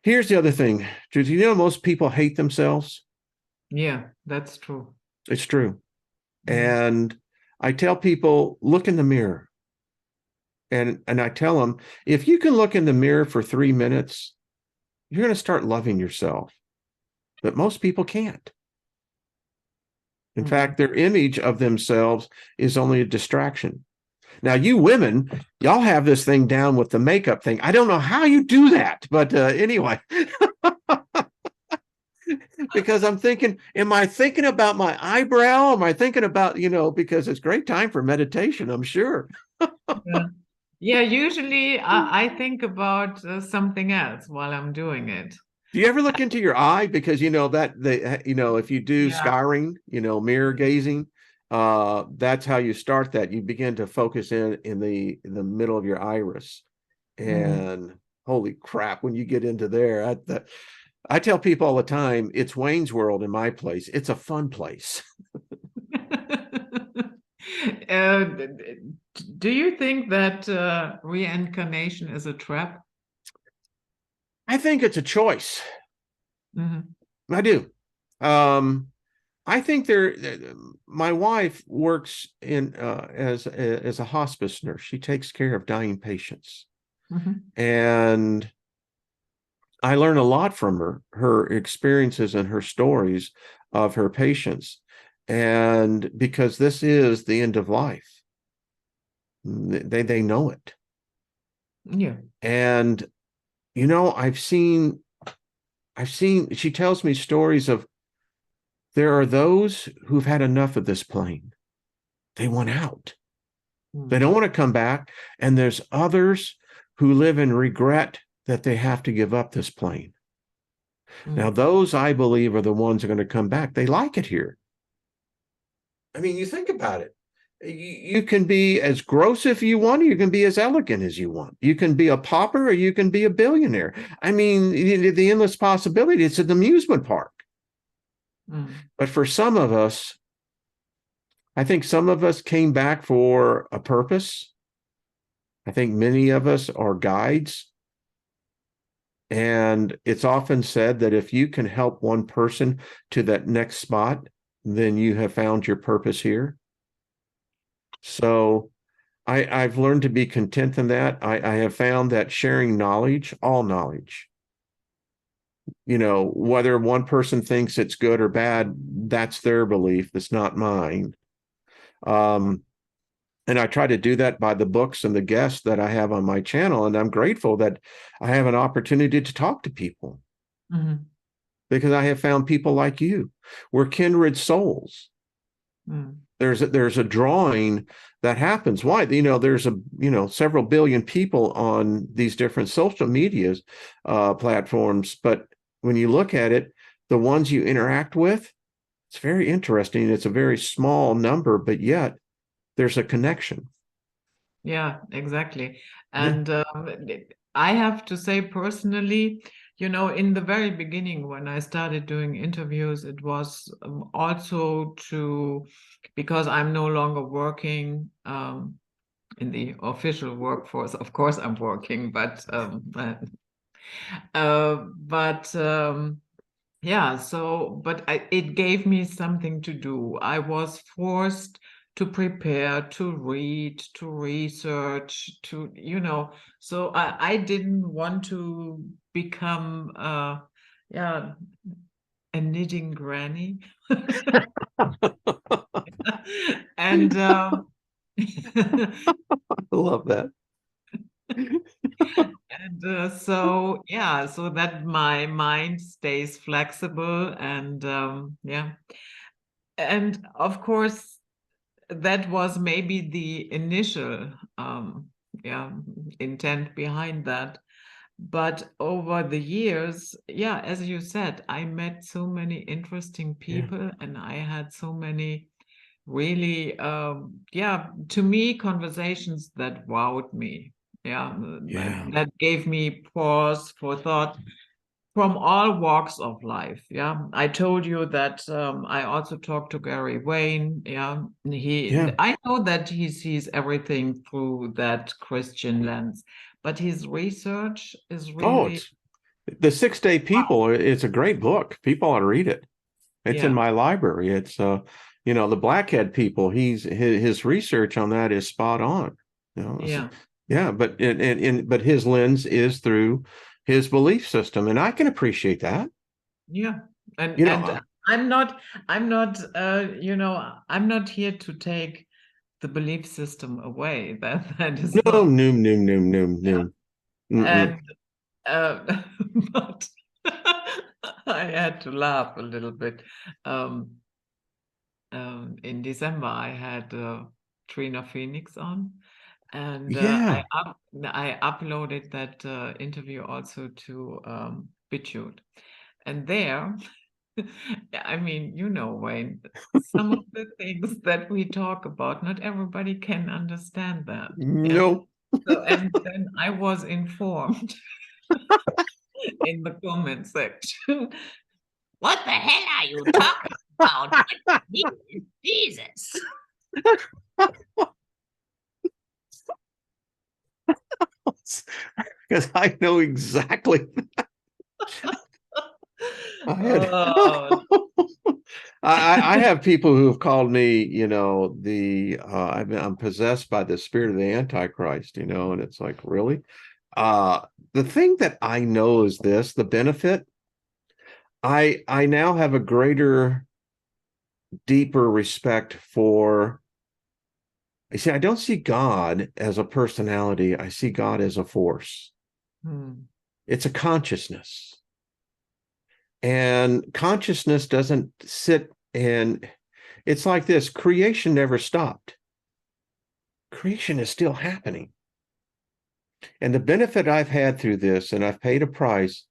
here's the other thing. Most people hate themselves. Yeah, that's true. It's true. Mm. And I tell people, look in the mirror. And I tell them, if you can look in the mirror for 3 minutes, you're going to start loving yourself. But most people can't. In fact, their image of themselves is only a distraction. Now, you women, y'all have this thing down with the makeup thing. I don't know how you do that, but anyway, because I'm thinking, am I thinking about my eyebrow? Am I thinking about, because it's great time for meditation, I'm sure. Yeah. Yeah, usually I think about something else while I'm doing it. Do you ever look into your eye? Because if you do Yeah. scouring, mirror gazing, that's how you start that. You begin to focus in the middle of your iris. And holy crap, when you get into there, I tell people all the time, it's Wayne's World in my place. It's a fun place. Uh, do you think that reincarnation is a trap? I think it's a choice. Mm-hmm. I do. I think my wife works as a hospice nurse. She takes care of dying patients. Mm-hmm. And I learn a lot from her experiences and her stories of her patients. And because this is the end of life, they know it. Yeah. And I've seen, she tells me stories of, there are those who've had enough of this plane. They want out. They don't want to come back. And there's others who live in regret that they have to give up this plane. Now, those, I believe, are the ones who are going to come back. They like it here. I mean, you think about it. You can be as gross if you want, or you can be as elegant as you want. You can be a pauper or you can be a billionaire. I mean, the endless possibility. It's an amusement park. But for some of us, I think some of us came back for a purpose. I think many of us are guides. And it's often said that if you can help one person to that next spot, then you have found your purpose here. So I've learned to be content in that. I have found that sharing knowledge, all knowledge, whether one person thinks it's good or bad, that's their belief. That's not mine. And I try to do that by the books and the guests that I have on my channel. And I'm grateful that I have an opportunity to talk to people, Mhm. because I have found people like you. We're kindred souls. Mm. There's a drawing that happens. Why? There's several billion people on these different social medias platforms, but when you look at it, the ones you interact with, it's very interesting. It's a very small number, but yet there's a connection. Yeah, exactly. Yeah, And I have to say personally, in the very beginning when I started doing interviews, it was also because I'm no longer working in the official workforce. Of course, I'm working, but yeah, but it gave me something to do. I was forced to prepare, to read, to research, so I didn't want to become, yeah, a knitting granny. And I love that. and so yeah, so that my mind stays flexible, and yeah, and of course that was maybe the initial yeah, intent behind that. But over the years, yeah, as you said, I met so many interesting Yeah, people, and I had so many really yeah, to me, conversations that wowed me. Yeah, yeah, that gave me pause for thought from all walks of life. Yeah, I told you that I also talked to Gary Wayne. Yeah, yeah. I know that he sees everything through that Christian lens, but his research is Oh, really it's the 6 Day wow. People. It's a great book. People ought to read it. It's in Yeah, my library. It's the Blackhead people. His research on that is spot on. yeah, Yeah, but but his lens is through his belief system, and I can appreciate that. yeah, and You know, and I'm not I'm not here to take the belief system away. That is no, not. no, no, no, no, Yeah, no. Mm-mm. and but I had to laugh a little bit. Um, in December, I had Trina Phoenix on, and Yeah. I uploaded that interview also to BitChute, and there, I mean, Wayne, some of the things that we talk about, not everybody can understand that. Yeah. No. So, and then I was informed in the comment section. What the hell are you talking about? What you mean? Jesus. Because I know exactly. I had Oh, I have people who have called me, I'm possessed by the spirit of the Antichrist, and it's like, really? The thing that I know is this, the benefit, I now have a greater, deeper respect for, you see, I don't see God as a personality. I see God as a force. hmm. It's a consciousness. And consciousness doesn't sit and it's like this, creation never stopped. Creation is still happening. And the benefit I've had through this, and I've paid a price,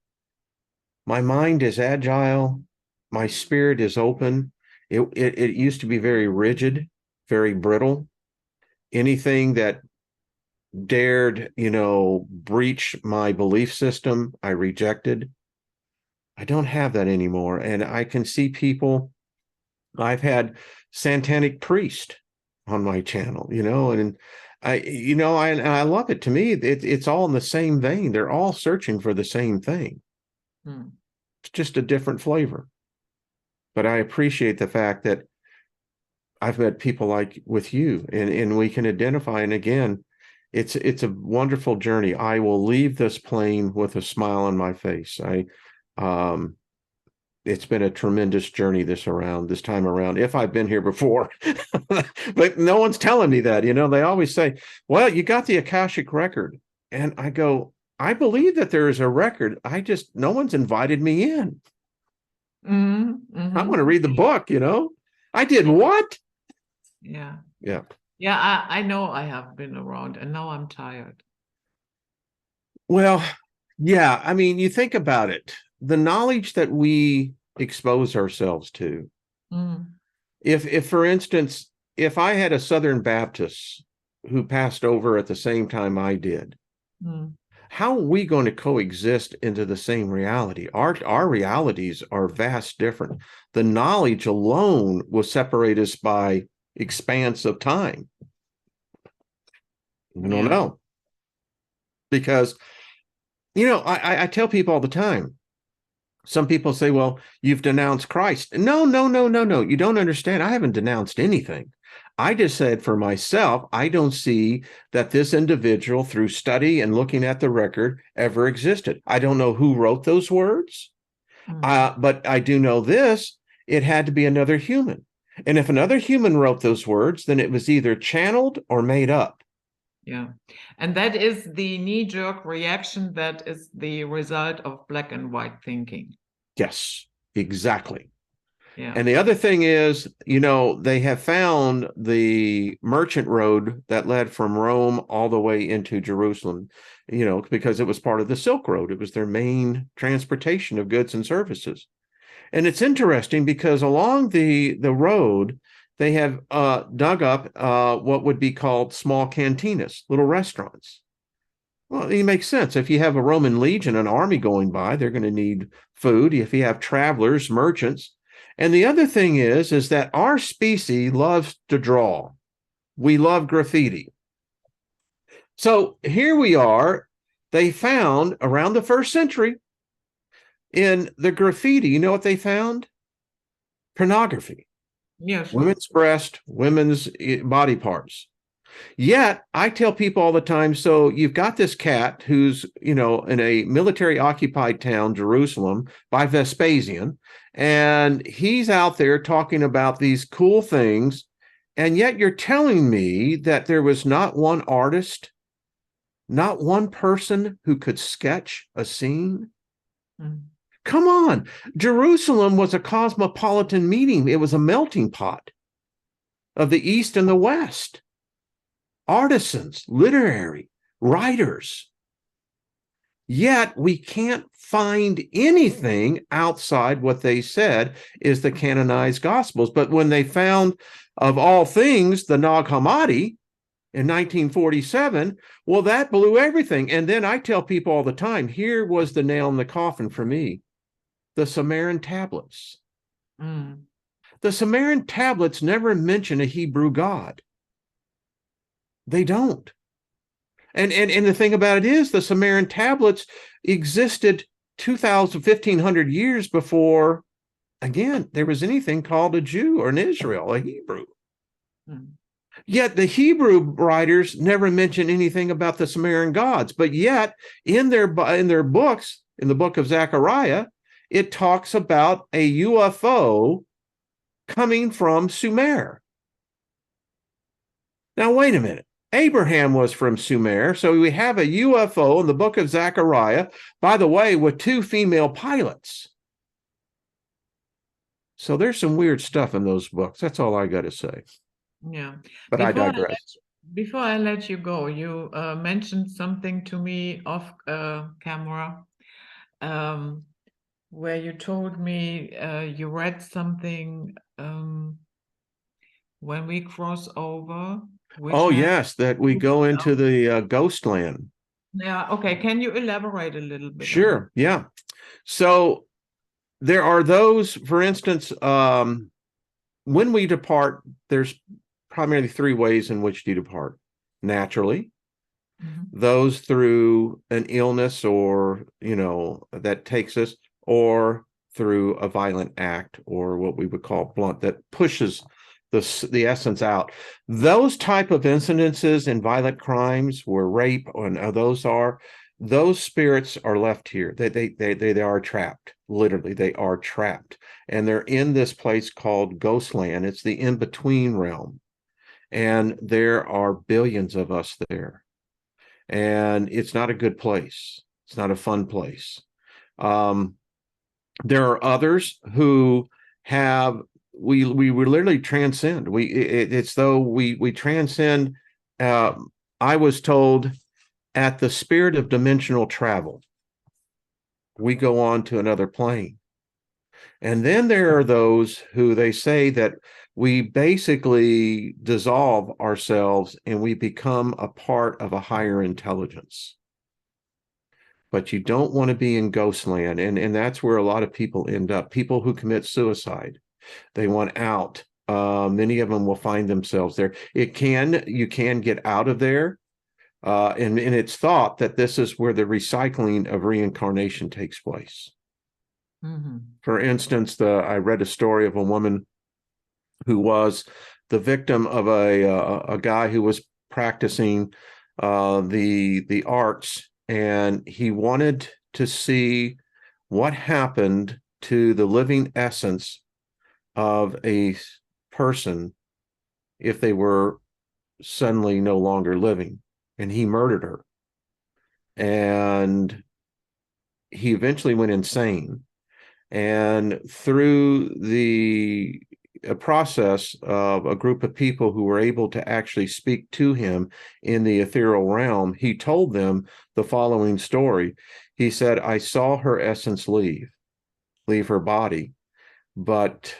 my mind is agile, my spirit is open. It used to be very rigid, very brittle. Anything that dared, breach my belief system, I rejected. I don't have that anymore. And I can see people, I've had satanic priest on my channel, and I love it. To me, it's all in the same vein. They're all searching for the same thing. Hmm. It's just a different flavor. But I appreciate the fact that I've met people like with you, and we can identify. And again, it's a wonderful journey. I will leave this plane with a smile on my face. Um, it's been a tremendous journey this time around, if I've been here before. But no one's telling me that. They always say, well, you got the Akashic record. And I go, I believe that there is a record. No one's invited me in. I want to read the book, I did what? Yeah. Yeah. Yeah, I know I have been around, and now I'm tired. Well, yeah, I mean, you think about it, the knowledge that we expose ourselves to. If for instance, if I had a Southern Baptist who passed over at the same time I did, how are we going to coexist into the same reality? Our realities are vast different. The knowledge alone will separate us by expanse of time. I don't know. Because, I tell people all the time, some people say, well, you've denounced Christ. No. You don't understand. I haven't denounced anything. I just said for myself, I don't see that this individual, through study and looking at the record, ever existed. I don't know who wrote those words, but I do know this: it had to be another human. And if another human wrote those words, then it was either channeled or made up. Yeah. And that is the knee-jerk reaction that is the result of black and white thinking. Yes, exactly. Yeah. And the other thing is, they have found the merchant road that led from Rome all the way into Jerusalem, because it was part of the Silk Road. It was their main transportation of goods and services. And it's interesting because along the road, they have dug up what would be called small cantinas, little restaurants. Well, it makes sense. If you have a Roman legion, an army going by, they're going to need food. If you have travelers, merchants. And the other thing is that our species loves to draw. We love graffiti. So here we are. They found around the 1st century in the graffiti, you know what they found? Pornography. Yes. Women's breast, women's body parts. Yet I tell people all the time, so you've got this cat who's, in a military occupied town, Jerusalem, by Vespasian, and he's out there talking about these cool things. And yet you're telling me that there was not one artist, not one person who could sketch a scene? Come on. Jerusalem was a cosmopolitan meeting. It was a melting pot of the East and the West. Artisans, literary, writers. Yet we can't find anything outside what they said is the canonized Gospels. But when they found, of all things, the Nag Hammadi in 1947, well, that blew everything. And then I tell people all the time, here was the nail in the coffin for me: the Sumerian tablets. The Sumerian tablets never mention a Hebrew God. They don't. And the thing about it is, the Sumerian tablets existed 1,500 years before, again, there was anything called a Jew or an Israel, a Hebrew. Yet the Hebrew writers never mention anything about the Sumerian gods. But yet in their books, in the book of Zechariah, it talks about a UFO coming from Sumer. Now, wait a minute. Abraham was from Sumer, so we have a UFO in the book of Zechariah, by the way, with 2 female pilots. So there's some weird stuff in those books. That's all I got to say. Yeah. But I digress. Before I let you go, you mentioned something to me off camera, where you told me you read something when we cross over. Oh, yes, that we go into the Ghostland. Yeah, okay. Can you elaborate a little bit? Sure, yeah. So there are those, for instance, when we depart, there's primarily 3 ways in which to depart. Naturally, those through an illness or, that takes us, or through a violent act, or what we would call blunt, that pushes the essence out. Those type of incidences in violent crimes where rape and those are, those spirits are left here. They are trapped. Literally, they are trapped, and they're in this place called Ghostland. It's the in-between realm, and there are billions of us there, and it's not a good place. It's not a fun place. There are others who have we literally transcend. It's though we transcend. I was told at the spirit of dimensional travel, we go on to another plane. And then there are those who they say that we basically dissolve ourselves and we become a part of a higher intelligence. But you don't want to be in Ghostland. And that's where a lot of people end up. People who commit suicide, they want out. Many of them will find themselves there. You can get out of there. And it's thought that this is where the recycling of reincarnation takes place. Mm-hmm. For instance, I read a story of a woman who was the victim of a guy who was practicing the arts, and he wanted to see what happened to the living essence of a person if they were suddenly no longer living, and he murdered her. And he eventually went insane. And through a process of a group of people who were able to actually speak to him in the ethereal realm, he told them the following story. He said, I saw her essence leave her body, but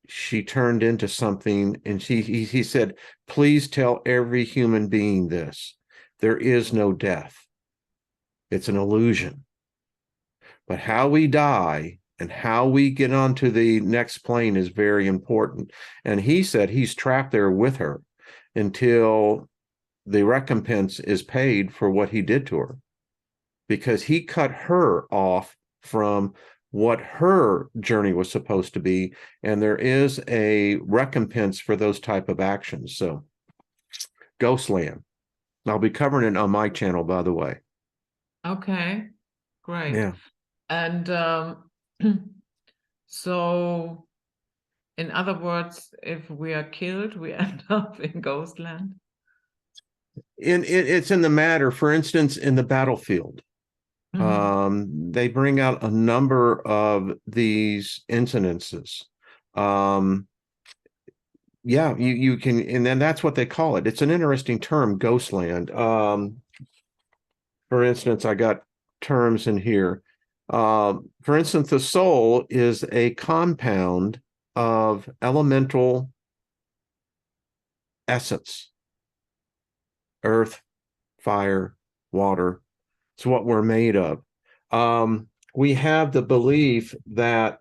she turned into something. And he said, please tell every human being this. There is no death. It's an illusion. But how we die and how we get onto the next plane is very important. And he said he's trapped there with her until the recompense is paid for what he did to her, because he cut her off from what her journey was supposed to be. And there is a recompense for those type of actions. So Ghostland. I'll be covering it on my channel, by the way. Okay, great. Yeah. And so, in other words, if we are killed, we end up in Ghostland. It's in the matter, for instance, in the battlefield. They bring out a number of these incidences. Yeah, you can, and then that's what they call it. It's an interesting term, Ghostland. For instance, I got terms in here. For instance, the soul is a compound of elemental essence: earth, fire, water. It's what we're made of. We have the belief that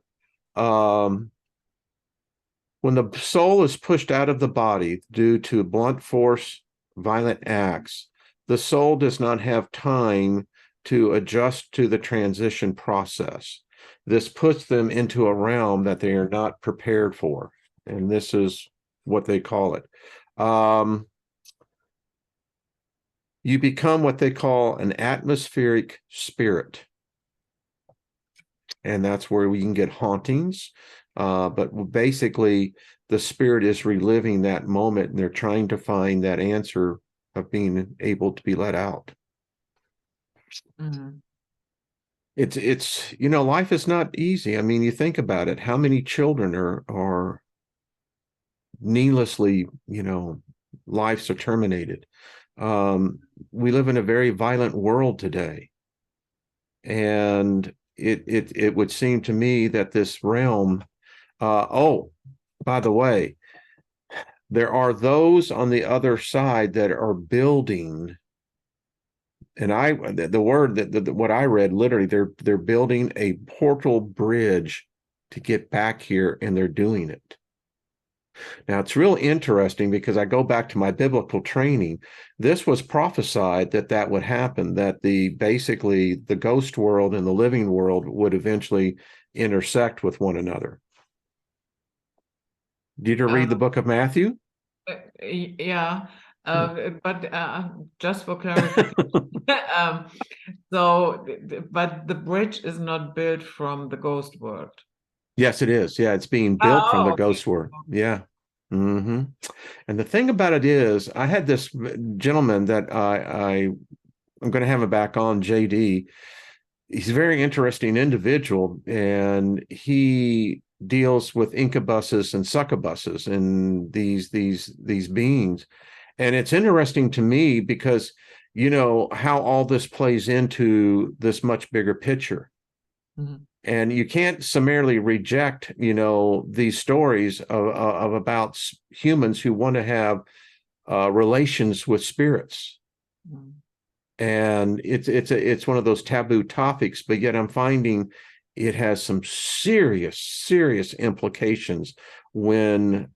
when the soul is pushed out of the body due to blunt force, violent acts, the soul does not have time to adjust to the transition process. This puts them into a realm that they are not prepared for. And this is what they call it. You become what they call an atmospheric spirit. And that's where we can get hauntings. But basically, the spirit is reliving that moment, and they're trying to find that answer of being able to be let out. Mm-hmm. It's life is not easy. I mean, you think about it, how many children are needlessly, lives are terminated. We live in a very violent world today. And it would seem to me that this realm, by the way, there are those on the other side that are building, and the word that what I read, literally, they're building a portal bridge to get back here, and they're doing it. Now, it's real interesting because I go back to my biblical training. This was prophesied that would happen, that basically the ghost world and the living world would eventually intersect with one another. Did you read the book of Matthew? Yeah, but just for clarification, So, but the bridge is not built from the ghost world. Yes, it is. Yeah, it's being built from the Oh, okay. ghost world. Yeah. Hmm. And the thing about it is, I had this gentleman that I'm going to have him back on, JD. He's a very interesting individual, and he deals with incubuses and succubuses and these beings. And it's interesting to me because you know how all this plays into this much bigger picture. Mhm. And you can't summarily reject, you know, these stories of about humans who want to have relations with spirits. Mhm. And it's one of those taboo topics, but yet I'm finding it has some serious implications when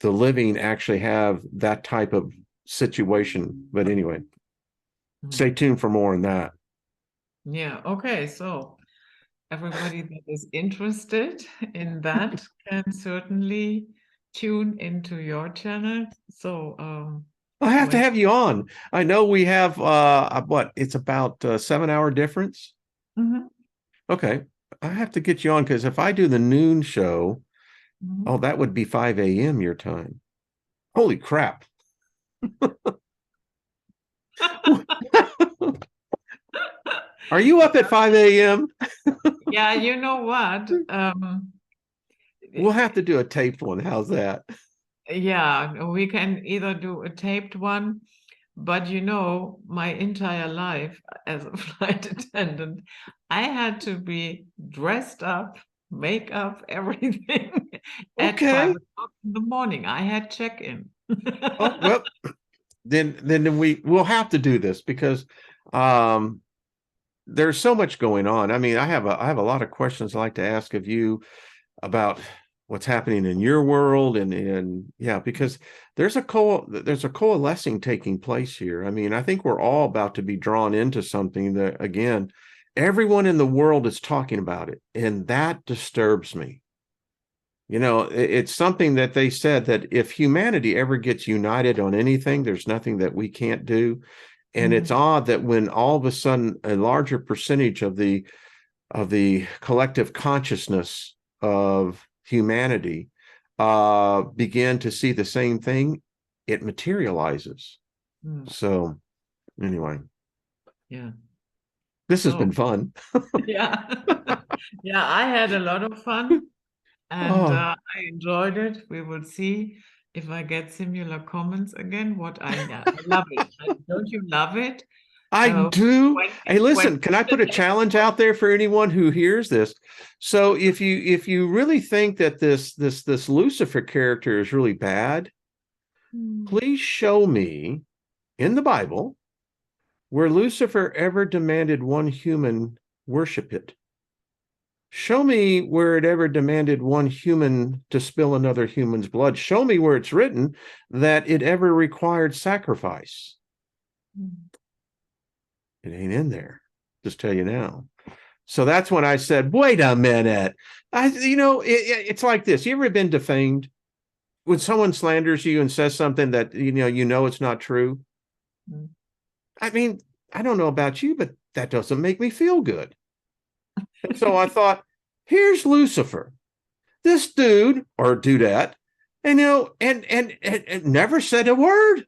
the living actually have that type of situation. But anyway, stay Mhm. tuned for more on that. Yeah, okay. So everybody that is interested in that can certainly tune into your channel. So, I'll have to when have you on. I know we have what, it's about a 7 hour difference. Mhm. Okay. I have to get you on because if I do the noon show, oh, Mhm. that would be 5 a.m. your time. Holy crap. Are you up at 5 a.m.? Yeah, you know what? We'll have to do a taped one. How's that? Yeah, we can either do a taped one, but you know, my entire life as a flight attendant, I had to be dressed up, makeup, everything at Okay. 5 o'clock in the morning. I had check-in. Oh, well, then we'll have to do this because um there's so much going on. I mean, I have a lot of questions I'd like to ask of you about what's happening in your world and yeah, because there's a coalescing taking place here. I mean, I think we're all about to be drawn into something that again, everyone in the world is talking about it, and that disturbs me. You know, it's something that they said that if humanity ever gets united on anything, there's nothing that we can't do. And it's Mhm. odd that when all of a sudden a larger percentage of the collective consciousness of humanity begin to see the same thing, it materializes. Mm. So anyway, Yeah. this has been So, fun. yeah. Yeah, I had a lot of fun. And Oh, I enjoyed it. We will see if I get similar comments again. What I love it. Don't you love it? I do. Hey, When listen, can I put a challenge out there for anyone who hears this? So if you really think that this Lucifer character is really bad, Hmm. please show me in the Bible where Lucifer ever demanded one human worship it. Show me where it ever demanded one human to spill another human's blood. Show me where it's written that it ever required sacrifice. It ain't in there. Just tell you now. So that's when I said, wait a minute. It's like this. You ever been defamed? When someone slanders you and says something that you know it's not true. Hmm. I mean, I don't know about you, but that doesn't make me feel good. And so I thought, here's Lucifer, this dude or dudette, and and never said a word.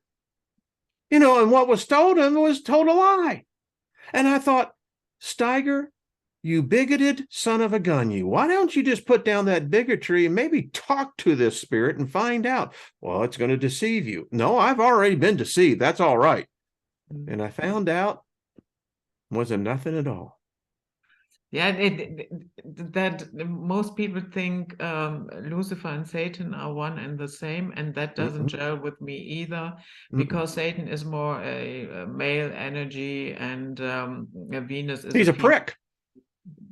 And what was told him was told a lie. And I thought, Steiger, you bigoted son of a gun, you. Why don't you just put down that bigotry and maybe talk to this spirit and find out? Well, it's going to deceive you. No, I've already been deceived. That's all right. And I found out wasn't nothing at all. Yeah, that most people think Lucifer and Satan are one and the same, and that doesn't Mm-mm, gel with me either, mm-mm. because Satan is more a male energy, and Venus is a He's a female.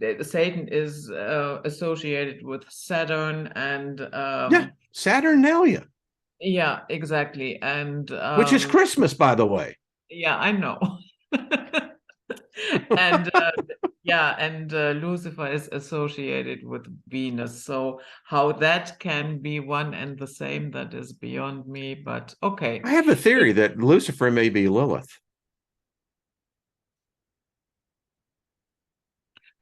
prick. Satan is associated with Saturn, and Yeah, Saturnalia, yeah, exactly. And which is Christmas, by the way. yeah, I know. And yeah, and Lucifer is associated with Venus. So how that can be one and the same, that is beyond me. But okay. I have a theory that Lucifer may be Lilith.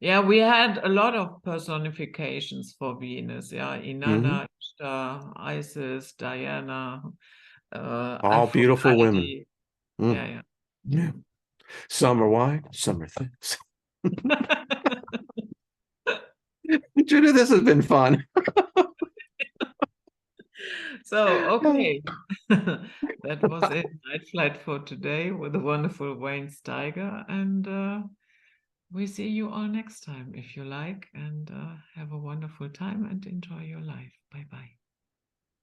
Yeah, we had a lot of personifications for Venus. Yeah, Inanna, Ishtar, Isis, Diana, All beautiful women. Aphrodite. Mm. Yeah, Yeah. Some are white, some are thick. yeah. Judith, this has been fun. So, okay. That was it. Night Flight for today with the wonderful Wayne Steiger. And we see you all next time if you like. And have a wonderful time and enjoy your life. Bye bye.